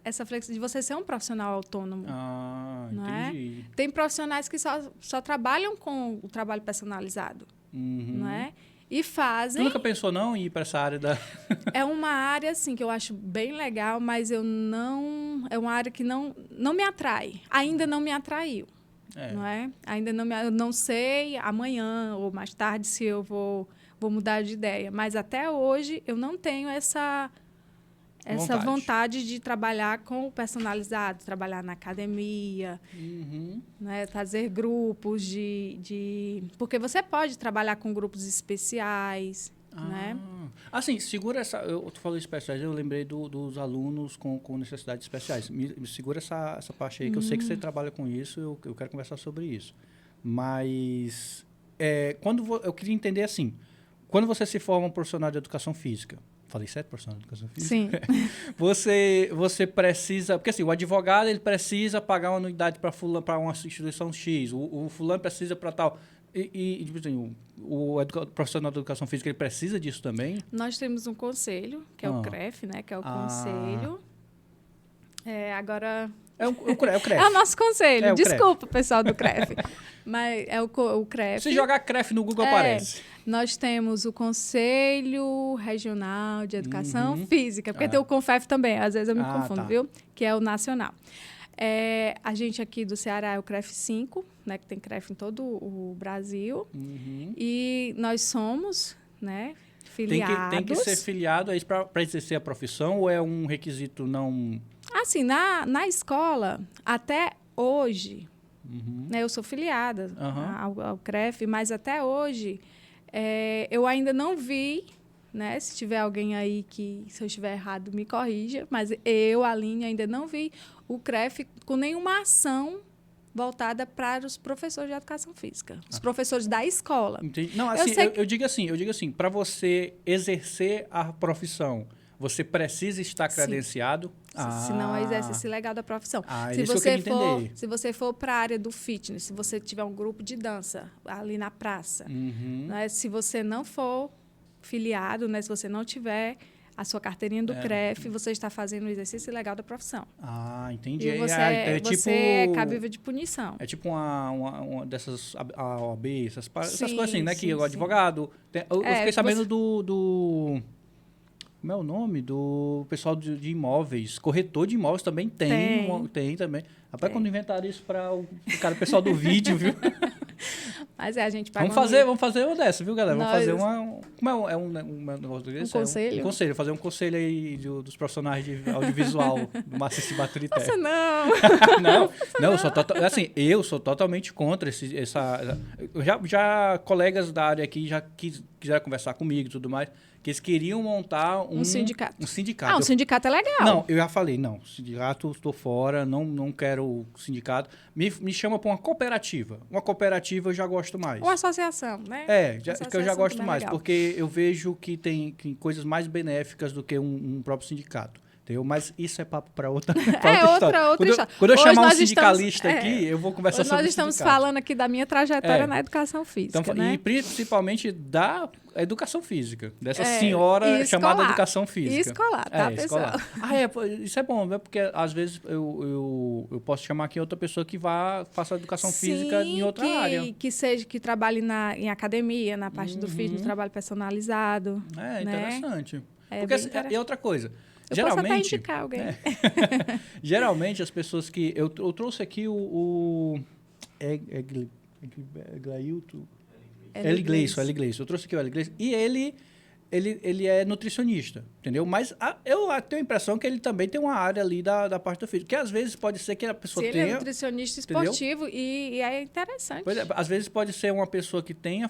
essa flexibilidade de você ser um profissional autônomo. Entendi. Tem profissionais que só trabalham com o trabalho personalizado. Não é? E fazem... Tu nunca pensou não em ir para essa área da... É uma área, assim, que eu acho bem legal, mas eu não... É uma área que não me atrai. Ainda não me atraiu. Não é? Ainda não eu não sei amanhã ou mais tarde se eu vou mudar de ideia. Mas até hoje eu não tenho essa vontade de trabalhar com o personalizado, trabalhar na academia, né, fazer grupos porque você pode trabalhar com grupos especiais, né? Assim, segura essa... Tu falou especiais, eu lembrei dos alunos com necessidades especiais. Me segura essa parte aí, que eu sei que você trabalha com isso, eu quero conversar sobre isso. Mas, eu queria entender assim, quando você se forma um profissional de educação física, falei certo, profissional de educação física? Sim. Você precisa... Porque assim, o advogado ele precisa pagar uma anuidade para uma instituição X, o fulano precisa para tal... tipo assim, o profissional de educação física ele precisa disso também? Nós temos um conselho, que é o CREF, né? Que é o conselho. Agora, É o CREF. É o nosso conselho. É o Desculpa, pessoal do CREF. Mas é o CREF. Se jogar CREF no Google, aparece. Nós temos o Conselho Regional de Educação Física, porque tem o CONFEF também, às vezes eu me confundo, viu? Que é o nacional. A gente aqui do Ceará é o CREF 5, né, que tem CREF em todo o Brasil. E nós somos, né, filiados. Tem que ser filiado para exercer a profissão ou é um requisito não... Assim, na escola, até hoje, né, eu sou filiada ao CREF, mas até hoje eu ainda não vi, né, se tiver alguém aí que, se eu estiver errado, me corrija, mas eu, Aline, ainda não vi o CREF com nenhuma ação voltada para os professores de educação física, os professores da escola. Entendi. Não, assim, eu digo assim, para você exercer a profissão, você precisa estar credenciado? Se não exerce esse legal da profissão. Se você for para a área do fitness, se você tiver um grupo de dança ali na praça, né, se você não for filiado, né, se você não tiver a sua carteirinha do CREF, você está fazendo o exercício legal da profissão. Ah, entendi. E você é cabível de punição. É tipo uma dessas, a OAB, essas coisas assim, né? Que o advogado... Eu fiquei sabendo do... Como é o nome? Do pessoal de imóveis. Corretor de imóveis também tem também. Rapaz, quando inventaram isso para o pessoal do vídeo, viu? Mas a gente paga vamos fazer uma dessa, viu, galera? Vamos fazer uma... Como é um negócio desse? Conselho? Um conselho. Fazer um conselho aí dos profissionais de audiovisual do Maciço Baturité. Nossa, não! não, eu sou totalmente contra essa... Já colegas da área aqui já quiseram conversar comigo e tudo mais, que eles queriam montar um sindicato. Um sindicato é legal. Não, eu já falei, sindicato, estou fora, não quero sindicato. Me chama para uma cooperativa. Uma cooperativa eu já gosto mais. Uma associação, né? Que eu já gosto mais, porque eu vejo que tem coisas mais benéficas do que um próprio sindicato. Entendeu? Mas isso é papo para outra história. Quando eu chamar um sindicalista aqui, eu vou conversar sobre isso. Nós estamos falando aqui da minha trajetória na educação física, então, né? E principalmente da educação física, dessa senhora chamada educação física. E escolar, tá, pessoal? Isso é bom, né? Porque às vezes eu posso chamar aqui outra pessoa que faça educação física em outra área. Que trabalhe em academia, na parte do fitness, trabalho personalizado. Interessante. Porque e outra coisa... Eu geralmente, posso até indicar alguém. Geralmente, as pessoas que... Eu trouxe aqui o Eli Gleison. Eu trouxe aqui o Eli Gleison. E ele é nutricionista, entendeu? Mas eu tenho a impressão que ele também tem uma área ali da parte do físico. Que às vezes pode ser que a pessoa tenha... Ele é nutricionista esportivo e é interessante. Pois é, às vezes pode ser uma pessoa que tenha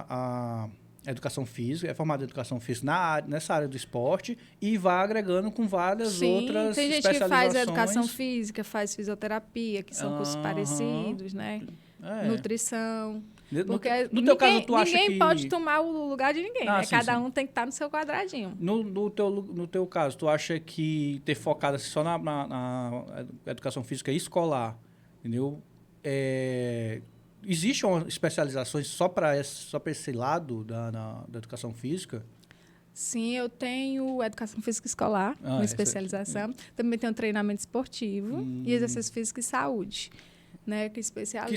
a educação física, é formada em educação física nessa área do esporte e vai agregando com várias outras especializações. Tem gente que faz educação física, faz fisioterapia, que são cursos parecidos, né? Nutrição. Porque no teu caso, tu acha que... Ninguém pode tomar o lugar de ninguém, né? Cada um tem que estar no seu quadradinho. No teu caso, tu acha que ter focado só na educação física escolar, entendeu? Existe uma especialização só para esse lado da educação física? Sim, eu tenho educação física escolar, uma especialização. Também tenho treinamento esportivo e exercício físico e saúde. Né, que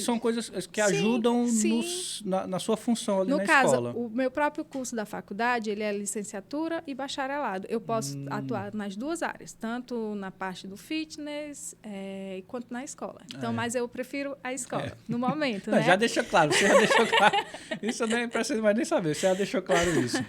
são coisas que ajudam na sua função ali na escola. No caso, o meu próprio curso da faculdade, ele é licenciatura e bacharelado. Eu posso atuar nas duas áreas, tanto na parte do fitness quanto na escola. Então, mas eu prefiro a escola, no momento. Não, né? Já deixou claro, você já deixou claro. Isso eu nem preciso mais nem saber, você já deixou claro isso.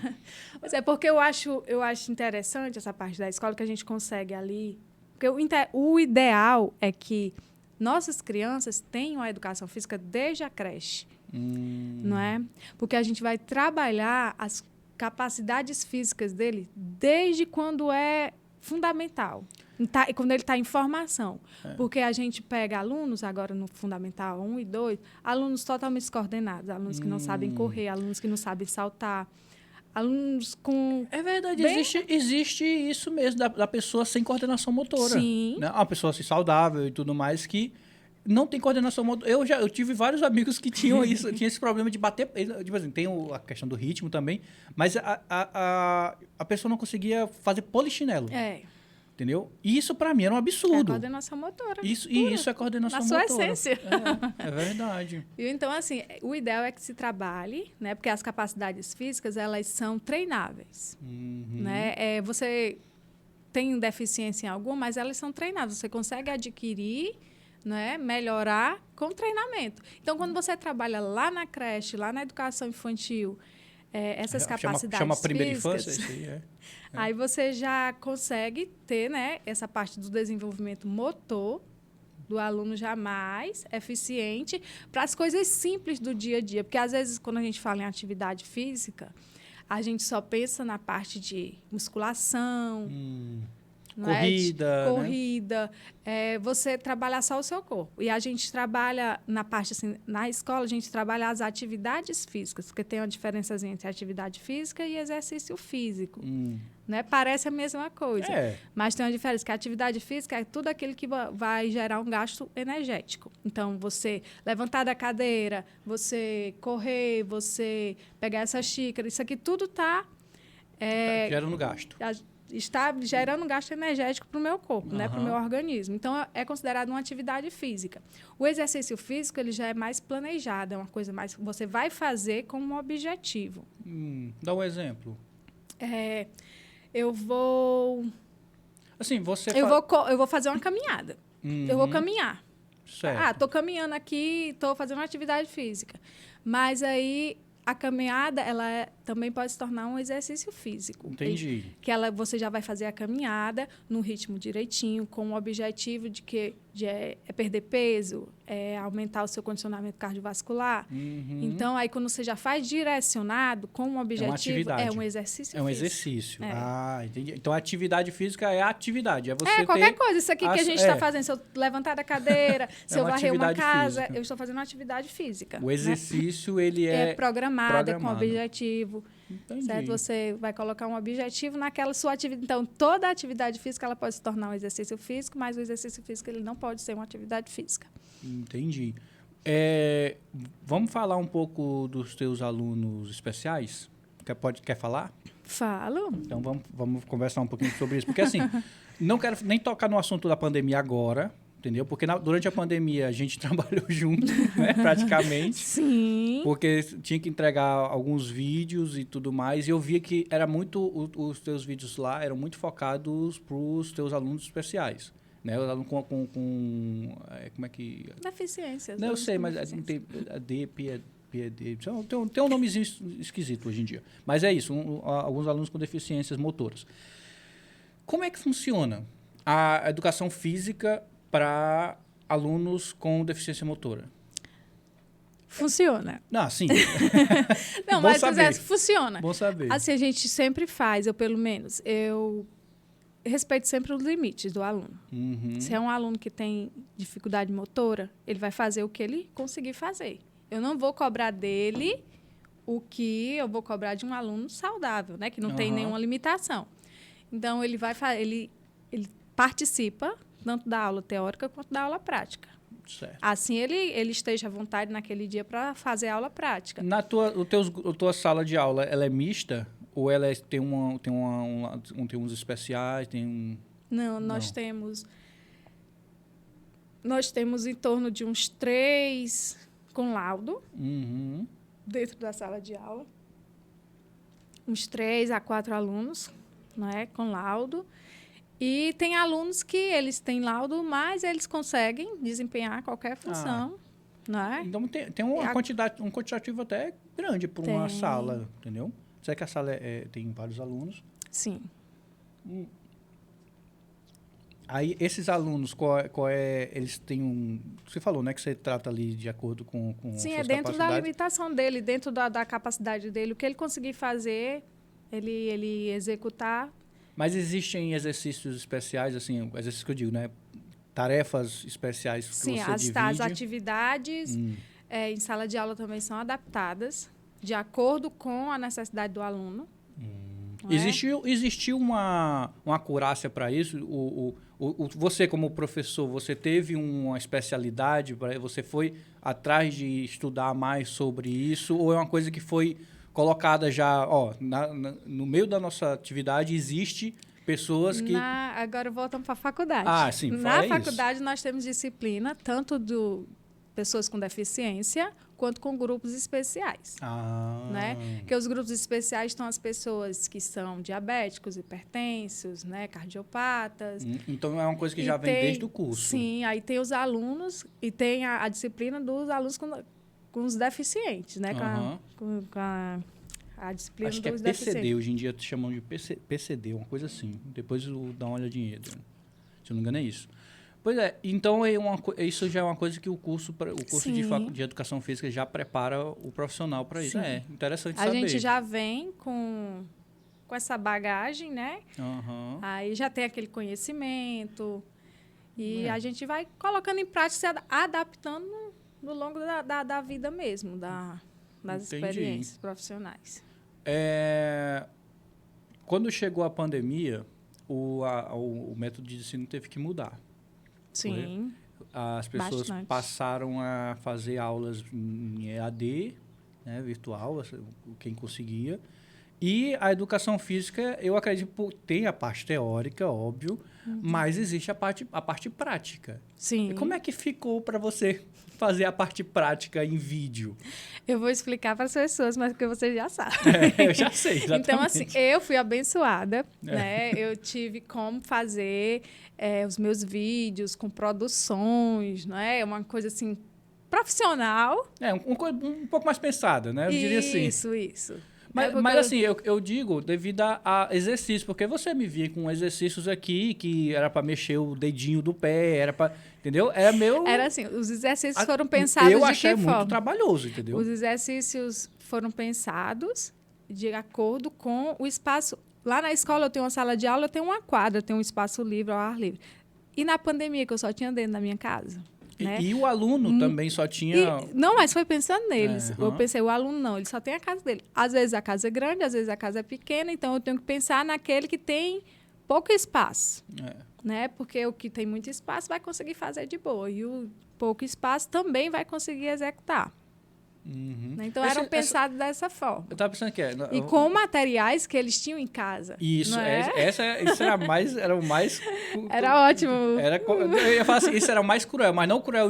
Mas porque eu acho interessante essa parte da escola que a gente consegue ali. Porque o ideal é que nossas crianças tenham a educação física desde a creche, não é? Porque a gente vai trabalhar as capacidades físicas dele desde quando é fundamental, quando ele está em formação. Porque a gente pega alunos, agora no Fundamental 1 e 2, alunos totalmente descoordenados, alunos que não sabem correr, alunos que não sabem saltar, alunos com... É verdade, existe isso mesmo, da pessoa sem coordenação motora. Sim. Né? Uma pessoa assim, saudável e tudo mais, que não tem coordenação motora. Eu tive vários amigos que tinham isso, tinha esse problema de bater... Tipo assim, tem a questão do ritmo também, mas a pessoa não conseguia fazer polichinelo. Entendeu? E isso, para mim, era um É absurdo. coordenação motora. Isso é coordenação Na sua motora. essência. É verdade. Então, assim, o ideal é que se trabalhe, né? Porque as capacidades físicas, elas são treináveis, né? Você tem deficiência em alguma, mas elas são treináveis. Você consegue adquirir, né? Melhorar com treinamento. Então, quando você trabalha lá na creche, lá na educação infantil, essas capacidades chama primeira físicas, infância, isso aí, aí você já consegue ter, né, essa parte do desenvolvimento motor do aluno já mais eficiente para as coisas simples do dia a dia. Porque, às vezes, quando a gente fala em atividade física, a gente só pensa na parte de musculação, não é? Corrida, Corrida, você trabalhar só o seu corpo. E a gente trabalha na parte, assim, na escola, a gente trabalha as atividades físicas, porque tem uma diferença entre atividade física e exercício físico. Né? Parece a mesma coisa, mas tem uma diferença, que a atividade física é tudo aquilo que vai gerar um gasto energético. Então, você levantar da cadeira, você correr, você pegar essa xícara, isso aqui tudo está... gerando gasto. Está gerando gasto energético para o meu corpo, né, para o meu organismo. Então, é considerado uma atividade física. O exercício físico ele já é mais planejado, é uma coisa mais... Você vai fazer com um objetivo. Dá um exemplo. Eu vou... Assim, você... Eu vou fazer uma caminhada. Eu vou caminhar. Certo. Estou caminhando aqui, estou fazendo uma atividade física. Mas aí... A caminhada, ela também pode se tornar um exercício físico. Entendi. Que você já vai fazer a caminhada no ritmo direitinho, com o objetivo de perder peso, aumentar o seu condicionamento cardiovascular. Então, aí quando você já faz direcionado com um objetivo, é um exercício físico. É um exercício. Entendi. Então, a atividade física é a atividade. É você qualquer coisa. Isso aqui que a gente está fazendo, se eu levantar da cadeira, se eu varrer uma casa, física. Eu estou fazendo uma atividade física. O exercício, ele é programado, com objetivo. Entendi. Certo? Você vai colocar um objetivo naquela sua atividade. Então, toda atividade física ela pode se tornar um exercício físico, mas o exercício físico ele não pode ser uma atividade física. Entendi. Vamos falar um pouco dos teus alunos especiais? Quer falar? Falo. Então, vamos conversar um pouquinho sobre isso. Porque, assim, não quero nem tocar no assunto da pandemia agora, entendeu? Porque durante a pandemia a gente trabalhou junto, né, praticamente. Sim. Porque tinha que entregar alguns vídeos e tudo mais. E eu via que era muito... Os teus vídeos lá eram muito focados para os teus alunos especiais. Né? Os alunos com como é que... Deficiências. Não, eu sei, mas tem tem um nomezinho esquisito hoje em dia. Mas é isso, alguns alunos com deficiências motoras. Como é que funciona a educação física para alunos com deficiência motora? Funciona. Não, sim. Não, Bom mas saber. funciona. Bom saber. Assim, a gente sempre faz, eu respeito sempre os limites do aluno. Se é um aluno que tem dificuldade motora, ele vai fazer o que ele conseguir fazer. Eu não vou cobrar dele o que eu vou cobrar de um aluno saudável, né? Que não tem nenhuma limitação. Então, ele participa tanto da aula teórica quanto da aula prática. Certo. Assim, ele esteja à vontade naquele dia para fazer a aula prática. Na tua sala de aula, ela é mista? Ou ela tem uns especiais? Não, nós temos em torno de uns 3 com laudo dentro da sala de aula. Uns 3 a 4 alunos, né, com laudo. E tem alunos que eles têm laudo, mas eles conseguem desempenhar qualquer função. Né? Então, tem um quantitativo até grande para uma sala, entendeu? Será que a sala tem vários alunos? Sim. Aí, esses alunos, eles têm você falou, né, que você trata ali de acordo com Sim, suas dentro da capacidades. limitação dele, dentro da capacidade dele. O que ele conseguir fazer, ele executar. Mas existem exercícios especiais, assim, exercícios que eu digo, né? Tarefas especiais que Sim, você divide. as atividades em sala de aula também são adaptadas de acordo com a necessidade do aluno. Existiu uma acurácia para isso? Você, como professor, você teve uma especialidade? Você foi atrás de estudar mais sobre isso? Ou é uma coisa que foi colocada já, no meio da nossa atividade existe pessoas que... Agora voltamos para a faculdade. Ah, sim, Na isso. faculdade nós temos disciplina tanto do pessoas com deficiência quanto com grupos especiais. Né? Porque os grupos especiais estão as pessoas que são diabéticos, hipertensos, né? Cardiopatas. Então é uma coisa que já vem desde o curso. Sim, aí tem os alunos e tem a disciplina dos alunos com os deficientes, né? Com a disciplina Acho que dos é deficientes. PCD, hoje em dia chamam de PCD, uma coisa assim. Depois dá uma olhadinha. Se eu não me engano é isso. Pois é, então isso já é uma coisa que o curso de Educação Física já prepara o profissional para isso. É interessante saber. A gente já vem com essa bagagem, né? Aí já tem aquele conhecimento e a gente vai colocando em prática, se adaptando no longo da vida mesmo, das experiências profissionais. Quando chegou a pandemia, o método de ensino teve que mudar. Sim. As pessoas passaram a fazer aulas em EAD, né, virtual, quem conseguia. E a educação física, eu acredito, tem a parte teórica, óbvio, mas existe a parte prática. Sim. E como é que ficou para você fazer a parte prática em vídeo? Eu vou explicar para as pessoas, mas porque você já sabe. Eu já sei, exatamente. Então, assim, eu fui abençoada, né? Eu tive como fazer os meus vídeos com produções, não é? Uma coisa, assim, profissional. Um pouco mais pensada, né? Eu diria assim. Isso. Mas assim, eu digo devido a exercício, porque você me via com exercícios aqui que era para mexer o dedinho do pé, era para, entendeu? Era assim, os exercícios foram pensados de que forma? Eu achei muito trabalhoso, entendeu? Os exercícios foram pensados de acordo com o espaço. Lá na escola eu tenho uma sala de aula, eu tenho uma quadra, eu tenho um espaço livre, ao ar livre. E na pandemia, que eu só tinha dentro da minha casa. Né? E o aluno também só tinha... Não, mas foi pensando neles. Eu pensei, o aluno não, ele só tem a casa dele. Às vezes a casa é grande, às vezes a casa é pequena, então eu tenho que pensar naquele que tem pouco espaço. Né? Porque o que tem muito espaço vai conseguir fazer de boa. E o pouco espaço também vai conseguir executar. Né? Então, eram pensados dessa forma. Eu estava pensando que E com materiais que eles tinham em casa. Isso, isso era o mais... Era ótimo. Eu ia falar assim, isso era o mais cruel, mas não cruel,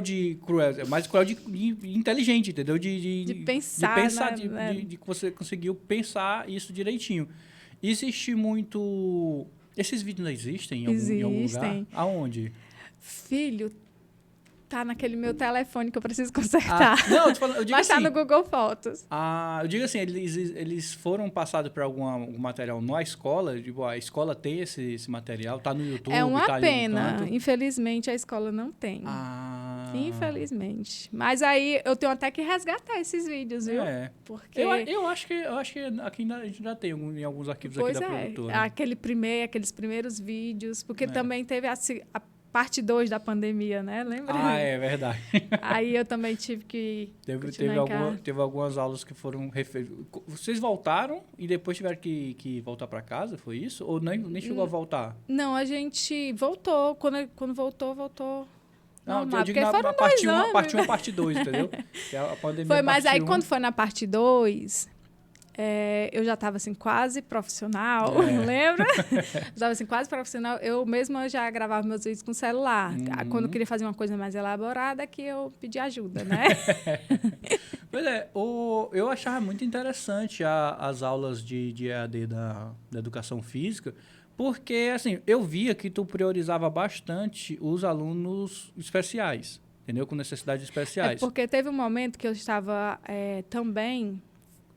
mais cruel de inteligente, entendeu? De pensar. De que você conseguiu pensar isso direitinho. Existe muito... Esses vídeos não existem em algum lugar? Aonde? Filho, tá naquele meu telefone que eu preciso consertar. Não, eu digo mas tá no Google Fotos. Eu digo assim, eles foram passados para algum material na escola? Tipo, a escola tem esse material? Tá no YouTube? É uma tá pena. Infelizmente, a escola não tem. Infelizmente. Mas aí, eu tenho até que resgatar esses vídeos, viu? Porque... Eu acho que aqui a gente já tem em alguns arquivos aqui da produtora. Aqueles primeiros vídeos. Porque também teve a parte 2 da pandemia, né? Lembra? É verdade. Aí eu também tive que... Teve algumas aulas que foram... Vocês voltaram e depois tiveram que voltar para casa? Foi isso? Ou nem chegou a voltar? Não, a gente voltou. Quando voltou... Não, eu digo na parte 1, parte 1 parte 2, entendeu? A pandemia foi, mas aí quando foi na parte 2... eu já estava assim, quase profissional, lembra? Estava assim, quase profissional. Eu mesma já gravava meus vídeos com celular. Quando eu queria fazer uma coisa mais elaborada, que eu pedi ajuda, né? Pois é, eu achava muito interessante as aulas de EAD da educação física, porque assim, eu via que tu priorizava bastante os alunos especiais, entendeu? Com necessidades especiais. Porque teve um momento que eu estava também...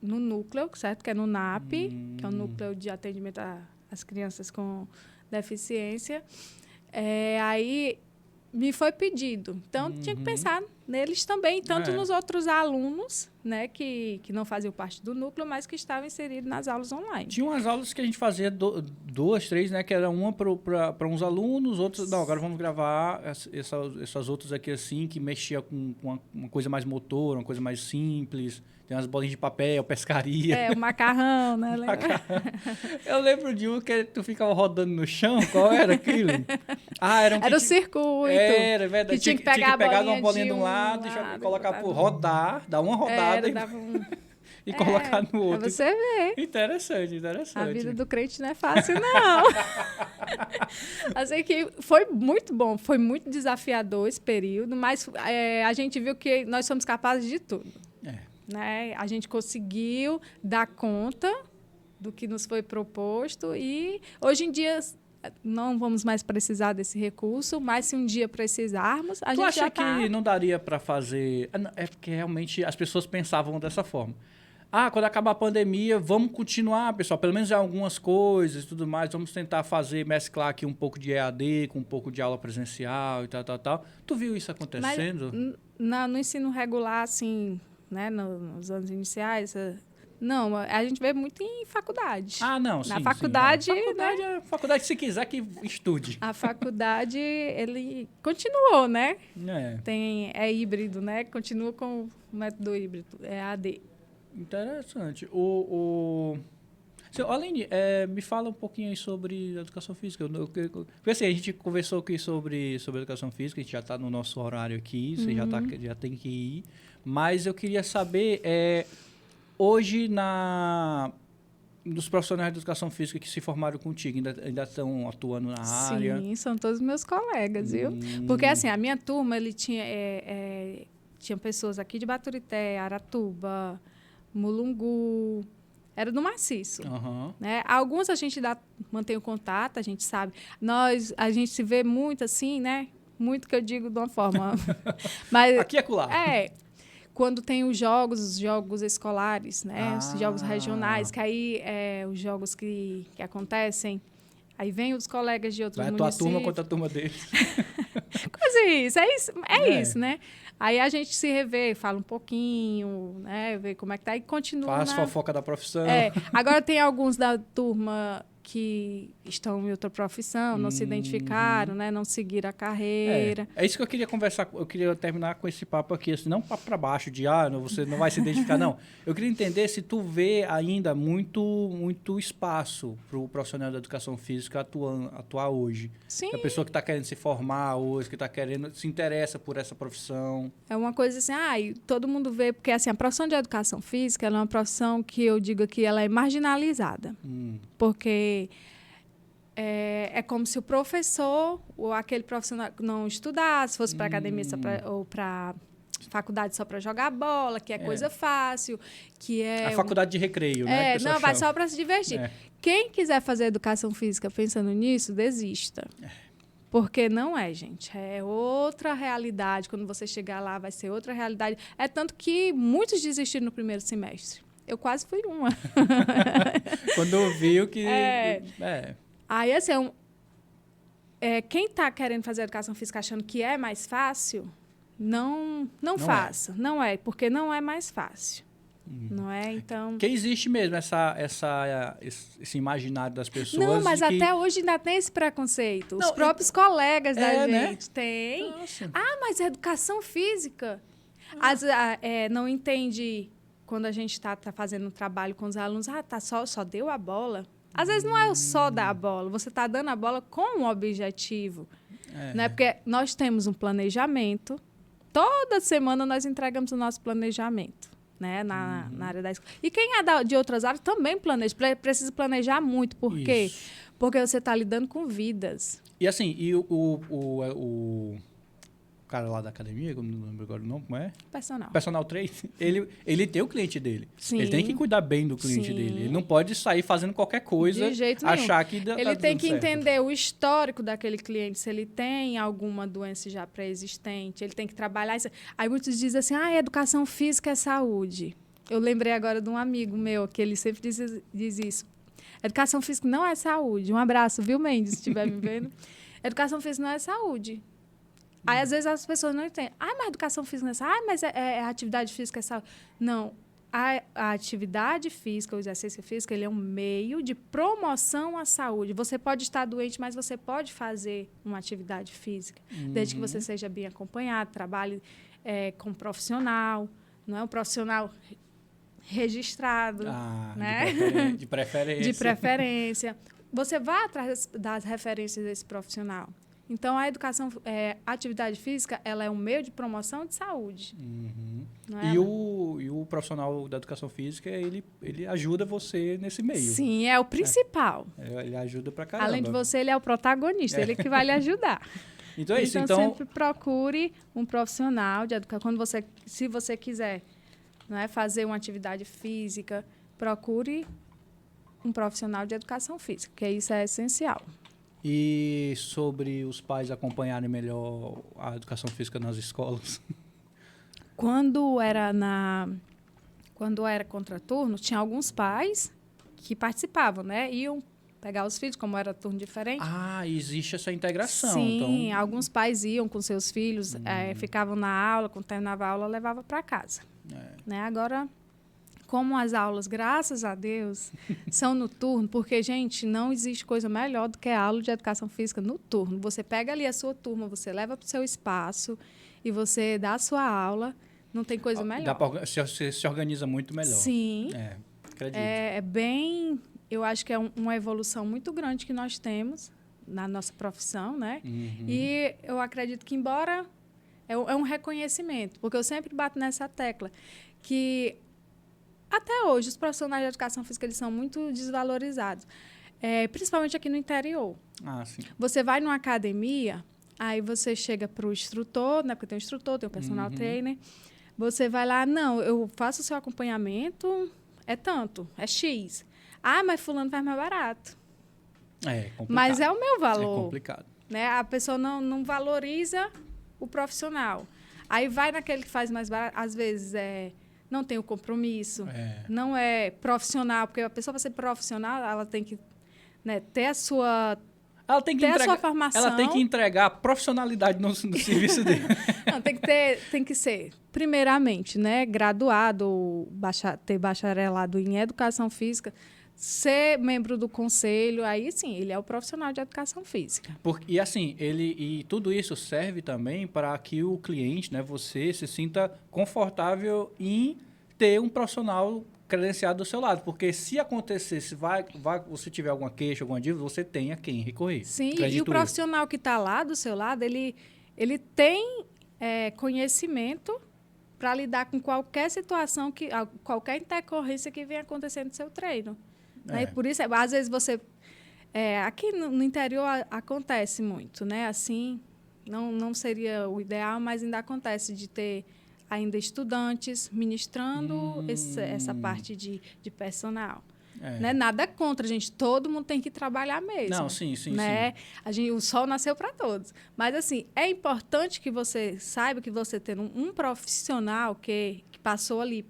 no núcleo, certo? Que é no NAP, que é o Núcleo de Atendimento às Crianças com Deficiência. Aí me foi pedido. Então, tinha que pensar neles também, tanto nos outros alunos, né, que não faziam parte do núcleo, mas que estavam inseridos nas aulas online. Tinha umas aulas que a gente fazia 2, 3, né, que era uma para uns alunos, outros... Não, agora vamos gravar essas outras aqui, assim, que mexia com uma coisa mais motor, uma coisa mais simples... Tem umas bolinhas de papel, pescaria. O macarrão, né? Eu lembro de um que tu ficava rodando no chão. Qual era aquilo? Era o circuito. Era verdade. Que tinha que pegar uma bolinha de um lado, colocar por rodar, dar uma rodada. Dava um... e colocar no outro. Pra você ver. Interessante. A vida do crente não é fácil, não. Assim que foi muito bom, foi muito desafiador esse período, mas a gente viu que nós somos capazes de tudo. Né? A gente conseguiu dar conta do que nos foi proposto e hoje em dia não vamos mais precisar desse recurso, mas se um dia precisarmos, a gente já Tu acha que não daria para fazer... É porque realmente as pessoas pensavam dessa forma. Quando acabar a pandemia, vamos continuar, pessoal, pelo menos em algumas coisas e tudo mais, vamos tentar mesclar aqui um pouco de EAD com um pouco de aula presencial e tal. Tu viu isso acontecendo? Mas, no ensino regular, assim, né, nos anos iniciais... Não, a gente vê muito em faculdade. Não, sim. Na faculdade... Sim. Faculdade, se quiser que estude. A faculdade, ele continuou, né? É híbrido, né? Continua com o método híbrido, é AD. Interessante. Aline, me fala um pouquinho aí sobre educação física. Porque assim, a gente conversou aqui sobre educação física, a gente já está no nosso horário aqui, você já tem que ir. Mas eu queria saber... Hoje, dos profissionais de educação física que se formaram contigo, ainda estão atuando na área? Sim, são todos meus colegas, viu? Porque, assim, a minha turma, ele tinha pessoas aqui de Baturité, Aratuba, Mulungu, era do Maciço. Né? Alguns a gente mantém o contato, a gente sabe. A gente se vê muito assim, né? Muito que eu digo de uma forma... Mas, aqui é acolá. Quando tem os jogos escolares, né? Os jogos regionais, que aí os jogos que acontecem, aí vem os colegas de outros municípios. Vai a tua turma contra a turma deles. Quase isso, isso, né? Aí a gente se revê, fala um pouquinho, né? Vê como é que tá e continua. Faz fofoca da profissão. Agora tem alguns da turma que estão em outra profissão, não se identificaram, né? Não seguiram a carreira. É isso que eu queria conversar, eu queria terminar com esse papo aqui, assim, não papo para baixo de, você não vai se identificar, não. Eu queria entender se tu vê ainda muito espaço para o profissional da educação física atuar hoje. Sim. A pessoa que está querendo se formar hoje, que está se interessa por essa profissão. É uma coisa assim, todo mundo vê, porque assim, a profissão de educação física ela é uma profissão que eu digo que ela é marginalizada. Porque é como se o professor ou aquele profissional não estudasse, fosse para academia ou para faculdade só para jogar bola, que é coisa fácil, que é... A faculdade de recreio, né? Não, vai só para se divertir. Quem quiser fazer educação física pensando nisso, desista. Porque não gente. É outra realidade. Quando você chegar lá, vai ser outra realidade. É tanto que muitos desistiram no primeiro semestre. Eu quase fui uma. Quando viu que... Aí, assim, quem está querendo fazer educação física achando que é mais fácil, não faça. Não é, porque não é mais fácil. Não é? Então... Que existe mesmo esse imaginário das pessoas. Não, mas até hoje ainda tem esse preconceito. Os próprios colegas da gente têm. Mas educação física. Não entende quando a gente está fazendo um trabalho com os alunos. Só deu a bola. Às vezes não é só dar a bola. Você está dando a bola com um objetivo. Né? Porque nós temos um planejamento. Toda semana nós entregamos o nosso planejamento. Né, na área da escola. E quem é de outras áreas também planeja. Precisa planejar muito. Por quê? Porque você está lidando com vidas. E assim, o cara lá da academia, eu não lembro agora o nome, como é? Personal trainer, ele tem o cliente dele. Sim. Ele tem que cuidar bem do cliente dele. Ele não pode sair fazendo qualquer coisa, de jeito achar nenhum. que ele tem que entender o histórico daquele cliente, se ele tem alguma doença já pré-existente, ele tem que trabalhar isso. Aí muitos dizem assim, educação física é saúde. Eu lembrei agora de um amigo meu, que ele sempre diz isso. Educação física não é saúde. Um abraço, viu, Mendes, se estiver me vendo. Educação física não é saúde. Aí, às vezes, as pessoas não entendem. Mas educação física não é saúde. Mas atividade física é saúde. Não. A atividade física, o exercício físico, ele é um meio de promoção à saúde. Você pode estar doente, mas você pode fazer uma atividade física. Desde que você seja bem acompanhado, trabalhe com um profissional. Não é um profissional registrado. Né? De preferência. De preferência. Você vai atrás das referências desse profissional. Então, a atividade física, ela é um meio de promoção de saúde. Não é? E o profissional da educação física, ele ajuda você nesse meio. Sim, é o principal. Ele ajuda pra caramba. Além de você, ele é o protagonista, ele que vai lhe ajudar. Então é isso. Então, sempre procure um profissional de educação. Se você quiser, não é, fazer uma atividade física, procure um profissional de educação física, porque isso é essencial. E sobre os pais acompanharem melhor a educação física nas escolas? Quando era contraturno, tinha alguns pais que participavam, né? Iam pegar os filhos, como era turno diferente. Ah, existe essa integração. Sim, então... alguns pais iam com seus filhos, ficavam na aula, quando terminava a aula, levava para casa. Né? Agora, como as aulas, graças a Deus, são no turno, porque, gente, não existe coisa melhor do que a aula de educação física no turno. Você pega ali a sua turma, você leva para o seu espaço e você dá a sua aula, não tem coisa melhor. Você se organiza muito melhor. Sim. Acredito. É bem... Eu acho que é uma evolução muito grande que nós temos na nossa profissão, né? Uhum. E eu acredito que, embora... É um reconhecimento, porque eu sempre bato nessa tecla, que até hoje os profissionais de educação física eles são muito desvalorizados, principalmente aqui no interior. Ah, sim. Você vai numa academia, aí você chega para o instrutor, né? Porque tem um instrutor, tem um personal trainer, você vai lá, não, eu faço o seu acompanhamento, é tanto, é X. Ah, mas fulano faz mais barato. É complicado. Mas é o meu valor. É complicado. Né? A pessoa não valoriza o profissional. Aí vai naquele que faz mais barato, às vezes não tem o compromisso, não é profissional, porque a pessoa para ser profissional, ela tem que, né, ter a sua... Ela tem que a sua formação. Ela tem que entregar a profissionalidade no serviço dele. Não, tem que ser, primeiramente, né, graduado, ter bacharelado em educação física, ser membro do conselho, aí sim, ele é o profissional de educação física. E assim, e tudo isso serve também para que o cliente, né, você se sinta confortável em ter um profissional credenciado do seu lado, porque se acontecer, se você tiver alguma queixa, alguma dívida, você tem a quem recorrer. Sim, e o profissional que está lá do seu lado, ele tem conhecimento para lidar com qualquer situação, qualquer intercorrência que venha acontecendo no seu treino. Né? E por isso, às vezes, você... aqui no interior acontece muito, né? Assim, não seria o ideal, mas ainda acontece de ter ainda estudantes ministrando essa parte de personal. Né? Nada contra, gente. Todo mundo tem que trabalhar mesmo. Não, sim. Né? O sol nasceu para todos. Mas, assim, é importante que você saiba que você tendo um profissional que passou ali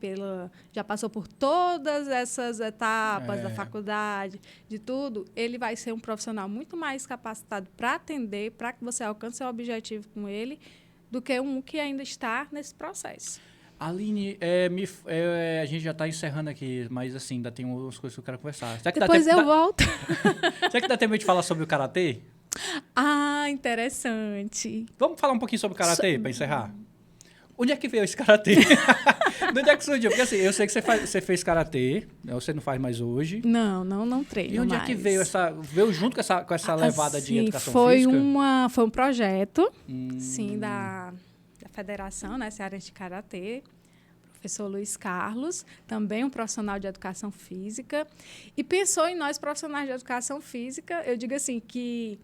já passou por todas essas etapas da faculdade, de tudo, ele vai ser um profissional muito mais capacitado para atender, para que você alcance seu objetivo com ele, do que um que ainda está nesse processo. Aline, a gente já está encerrando aqui, mas assim, ainda tem umas coisas que eu quero conversar. Depois eu volto. Será que dá tempo de falar sobre o karatê? Ah, interessante. Vamos falar um pouquinho sobre o karatê para encerrar? Onde é que veio esse karatê? De onde é que surgiu? Porque assim, eu sei que você fez karatê, você não faz mais hoje. Não treino mais. E onde é que veio junto com essa levada de educação foi física? Foi um projeto, sim, da Federação, né, Cearense de Karatê, professor Luiz Carlos, também um profissional de educação física, e pensou em nós, profissionais de educação física. Eu digo assim que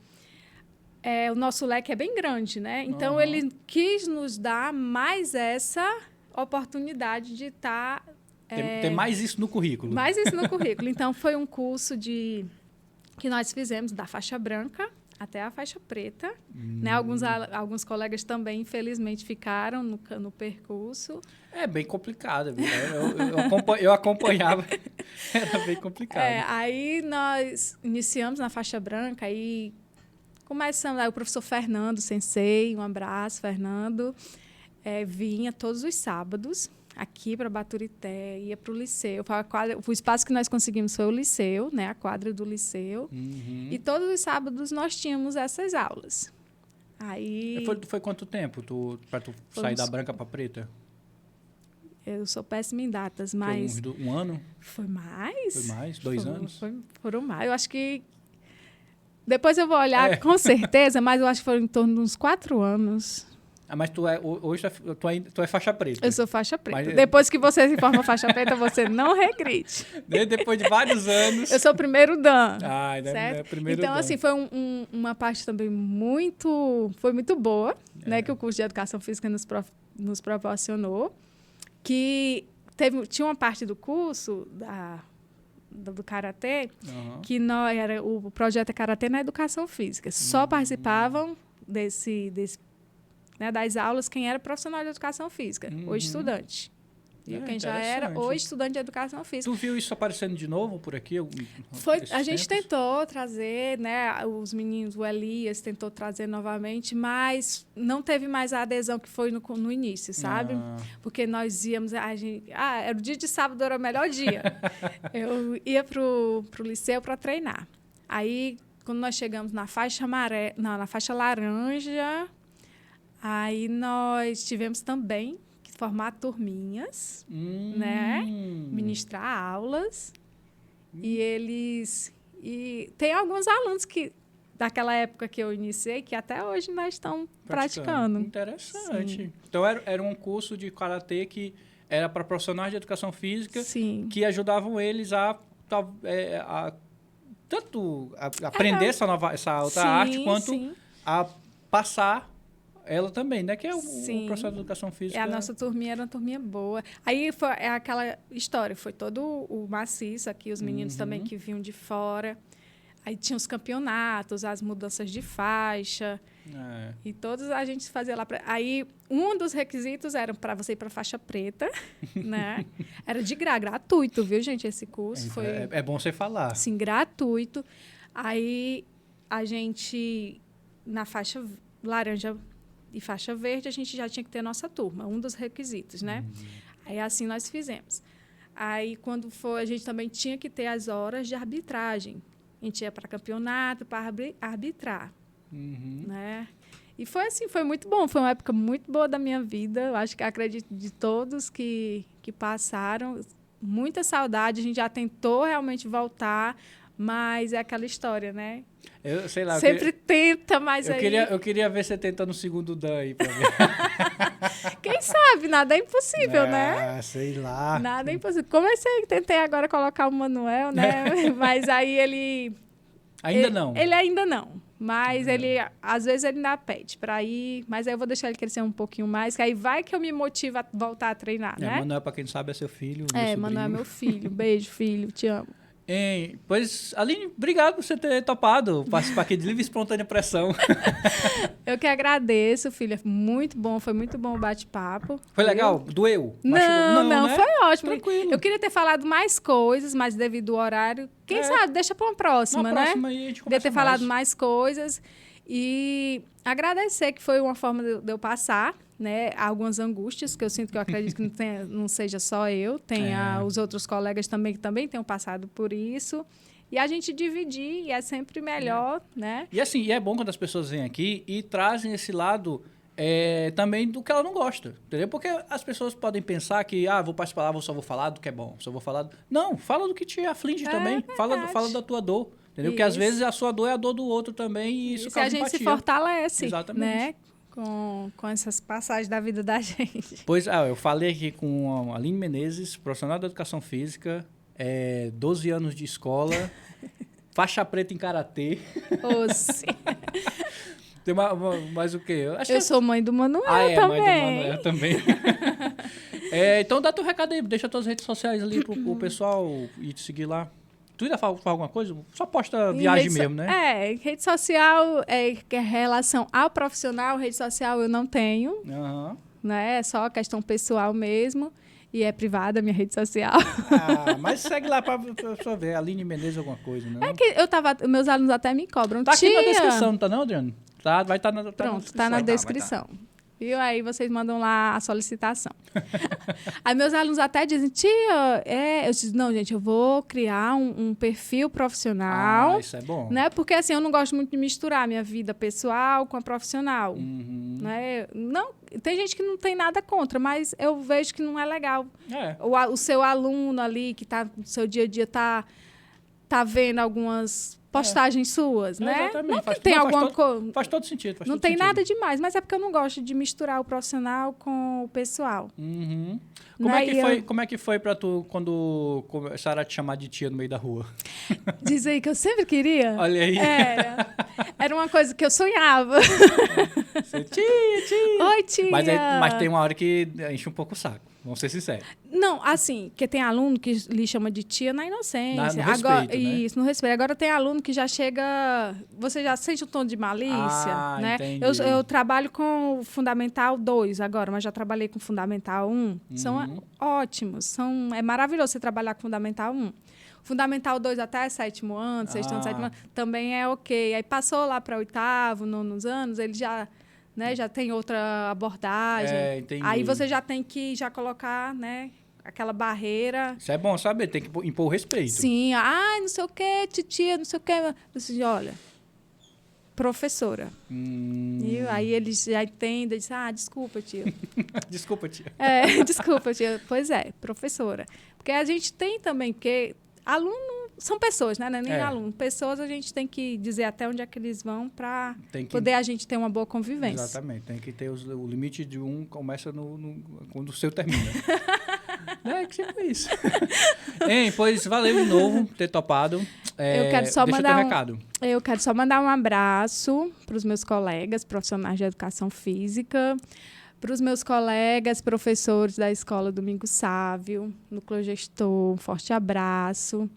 o nosso leque é bem grande, né? Então, ele quis nos dar mais essa oportunidade de estar... Ter mais isso no currículo. Mais isso no currículo. Então, foi um curso que nós fizemos da faixa branca até a faixa preta. Né? Alguns colegas também, infelizmente, ficaram no percurso. É bem complicado. Eu acompanhava. Era bem complicado. Aí, nós iniciamos na faixa branca e... Começamos, aí o professor Fernando, sensei, um abraço, Fernando, vinha todos os sábados aqui para Baturité, ia para o liceu. O espaço que nós conseguimos foi o liceu, né, a quadra do liceu. E todos os sábados nós tínhamos essas aulas. Aí... Foi quanto tempo para tu sair da branca para preta? Eu sou péssima em datas, mas... Foi um ano? Foi mais. Foi mais? 2 anos? Foram mais. Eu acho que... Depois eu vou olhar com certeza, mas eu acho que foram em torno de uns 4 anos. Mas hoje tu é faixa preta. Eu sou faixa preta. Mas, depois que você se forma faixa preta, você não regride. Depois de vários anos. Eu sou o primeiro dan. Certo? É primeiro então, dan. Assim, foi uma parte também foi muito boa, né, que o curso de Educação Física nos proporcionou. Que tinha uma parte do curso do Karatê, que o projeto é Karatê na Educação Física. Só participavam das aulas quem era profissional de Educação Física, ou estudante. E quem já era ou estudante de Educação Física. Tu viu isso aparecendo de novo por aqui? A gente tentou trazer, né, os meninos, o Elias tentou trazer novamente, mas não teve mais a adesão que foi no início, sabe? Porque nós íamos... era o dia de sábado, era o melhor dia. Eu ia pro liceu para treinar. Aí, quando nós chegamos na faixa na faixa laranja, aí nós tivemos também formar turminhas, né? Ministrar aulas. E tem alguns alunos daquela época que eu iniciei, que até hoje nós estamos praticando. Interessante. Sim. Então, era um curso de Karatê que era para profissionais de educação física. Sim. Que ajudavam eles tanto aprender essa outra arte, quanto a passar ela também, né? Que é o professor de educação física. A nossa turminha era uma turminha boa. Aí é aquela história, foi todo o maciço aqui, os meninos também que vinham de fora. Aí tinha os campeonatos, as mudanças de faixa. E todos a gente fazia lá. Aí um dos requisitos era para você ir para faixa preta, né? Era de gratuito, viu, gente? Esse curso foi... É bom você falar. Sim, gratuito. Aí a gente, na faixa laranja e faixa verde, a gente já tinha que ter nossa turma, um dos requisitos, né? Aí, assim, nós fizemos. Aí, quando foi, a gente também tinha que ter as horas de arbitragem. A gente ia para campeonato, para arbitrar, né? E foi assim, foi muito bom. Foi uma época muito boa da minha vida. Eu acho que acredito de todos que passaram. Muita saudade. A gente já tentou realmente voltar, mas é aquela história, né? Eu sei lá. Sempre tenta, mas eu queria ver você tentando o segundo dan aí pra ver. Quem sabe? Nada é impossível, né? Sei lá. Nada é impossível. Tentei agora colocar o Manuel, né? Mas aí ele... não? Ele ainda não. Mas às vezes ele ainda pede para ir, mas aí eu vou deixar ele crescer um pouquinho mais, que aí vai que eu me motivo a voltar a treinar, né? Manuel, para quem não sabe, é seu filho. Manuel é meu filho. Beijo, filho. Te amo. Pois, Aline, obrigado por você ter topado participar aqui de Livre e Espontânea Pressão. Eu que agradeço, filha. Muito bom, foi muito bom o bate-papo. Foi legal? Doeu? Não, né? Foi ótimo. Tranquilo. Eu queria ter falado mais coisas, mas devido ao horário, quem sabe, deixa para uma próxima, né? Próxima aí a gente Queria ter falado mais coisas. E agradecer, que foi uma forma de eu passar, né, algumas angústias, que eu sinto, que eu acredito que não seja só eu, tem os outros colegas também que também tenham passado por isso. E a gente dividir, e é sempre melhor, né? E assim, é bom quando as pessoas vêm aqui e trazem esse lado também do que ela não gosta, entendeu? Porque as pessoas podem pensar que, vou participar lá, só vou falar do que é bom, só vou falar... Não, fala do que te aflige também, fala da tua dor. Entendeu? Porque às vezes a sua dor é a dor do outro também e isso causa empatia. A gente se fortalece, exatamente, né? Com essas passagens da vida da gente. Pois, eu falei aqui com a Aline Menezes, profissional da educação física, 12 anos de escola, faixa preta em karatê. Sim. Tem mais o quê? Eu sou mãe do Manuel também. Mãe do Manuel também. Então dá teu recado aí, deixa tuas redes sociais ali pro pessoal ir te seguir lá. Tu ainda fala alguma coisa? Só posta viagem mesmo, né? Rede social, que é relação ao profissional, rede social eu não tenho. Né? É só questão pessoal mesmo. E é privada a minha rede social. Mas segue lá pra pessoa ver. Aline Menezes alguma coisa, né? Meus alunos até me cobram. Tá aqui na descrição, não tá não, Adriano? Vai estar na descrição. Pronto, tá na descrição. E aí vocês mandam lá a solicitação. Aí meus alunos até dizem, tia, eu disse, não, gente, eu vou criar um perfil profissional. Isso é bom. Né? Porque assim, eu não gosto muito de misturar a minha vida pessoal com a profissional. Né? Não, tem gente que não tem nada contra, mas eu vejo que não é legal. O seu aluno ali, que tá no seu dia a dia, tá vendo algumas postagens suas, né? Exatamente. Não que tem alguma coisa... Faz todo sentido. Não tem nada demais, mas é porque eu não gosto de misturar o profissional com o pessoal. Uhum. Né? Como é que foi pra tu quando começaram a te chamar de tia no meio da rua? Diz aí que eu sempre queria. Olha aí. Era uma coisa que eu sonhava. Tia. Oi, tia. Mas tem uma hora que enche um pouco o saco. Vamos ser sinceros. Não, assim, porque tem aluno que lhe chama de tia na inocência. No respeito, né? Isso, no respeito. Agora tem aluno que já chega... Você já sente um tom de malícia, né? Entendi. Eu trabalho com o Fundamental 2 agora, mas já trabalhei com o Fundamental 1. São ótimos. É maravilhoso você trabalhar com o Fundamental 1. Fundamental 2 até sétimo ano, sexto ano, sétimo ano, também é ok. Aí passou lá para oitavo, nonos anos, ele já... Né, já tem outra abordagem. Entendi. Aí você já tem que colocar, né, aquela barreira. Isso é bom saber, tem que impor o respeito. Sim, não sei o quê, titia, não sei o quê. Eu disse, olha, professora. E aí eles já entendem, dizem, desculpa, tia. Desculpa, tia. Desculpa, tia. Pois é, professora. Porque a gente tem também, porque aluno são pessoas, né? Não é nem aluno. Pessoas a gente tem que dizer até onde é que eles vão para poder a gente ter uma boa convivência. Exatamente. Tem que ter o limite de um começa quando o seu termina. É que sempre isso. Pois valeu de novo ter topado. Eu quero só deixa mandar teu recado. Eu quero só mandar um abraço para os meus colegas profissionais de educação física, para os meus colegas professores da Escola Domingos Sávio, Núcleo Gestor, um forte abraço.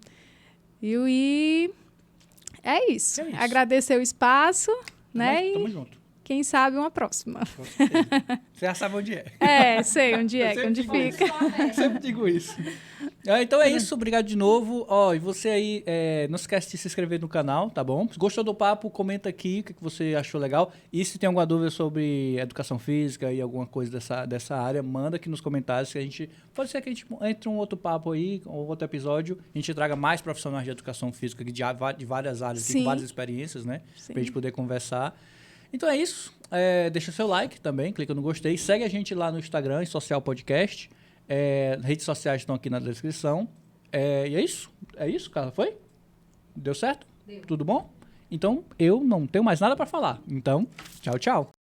E é isso. Agradecer o espaço, né? Tamo junto. Quem sabe uma próxima. Você já sabe onde é. Sei onde fica. Sempre digo isso. Então é isso, obrigado de novo. E você aí, não esquece de se inscrever no canal, tá bom? Se gostou do papo, comenta aqui o que você achou legal. E se tem alguma dúvida sobre educação física e alguma coisa dessa área, manda aqui nos comentários que a gente... Pode ser que a gente entre um outro papo aí, ou outro episódio, a gente traga mais profissionais de educação física de várias áreas, com várias experiências, né? Sim. Pra gente poder conversar. Então é isso. Deixa seu like também, clica no gostei. Segue a gente lá no Instagram, em Social Podcast. Redes sociais estão aqui na descrição. E é isso. É isso, cara. Foi? Deu certo? Deu. Tudo bom? Então, eu não tenho mais nada para falar. Então, tchau, tchau.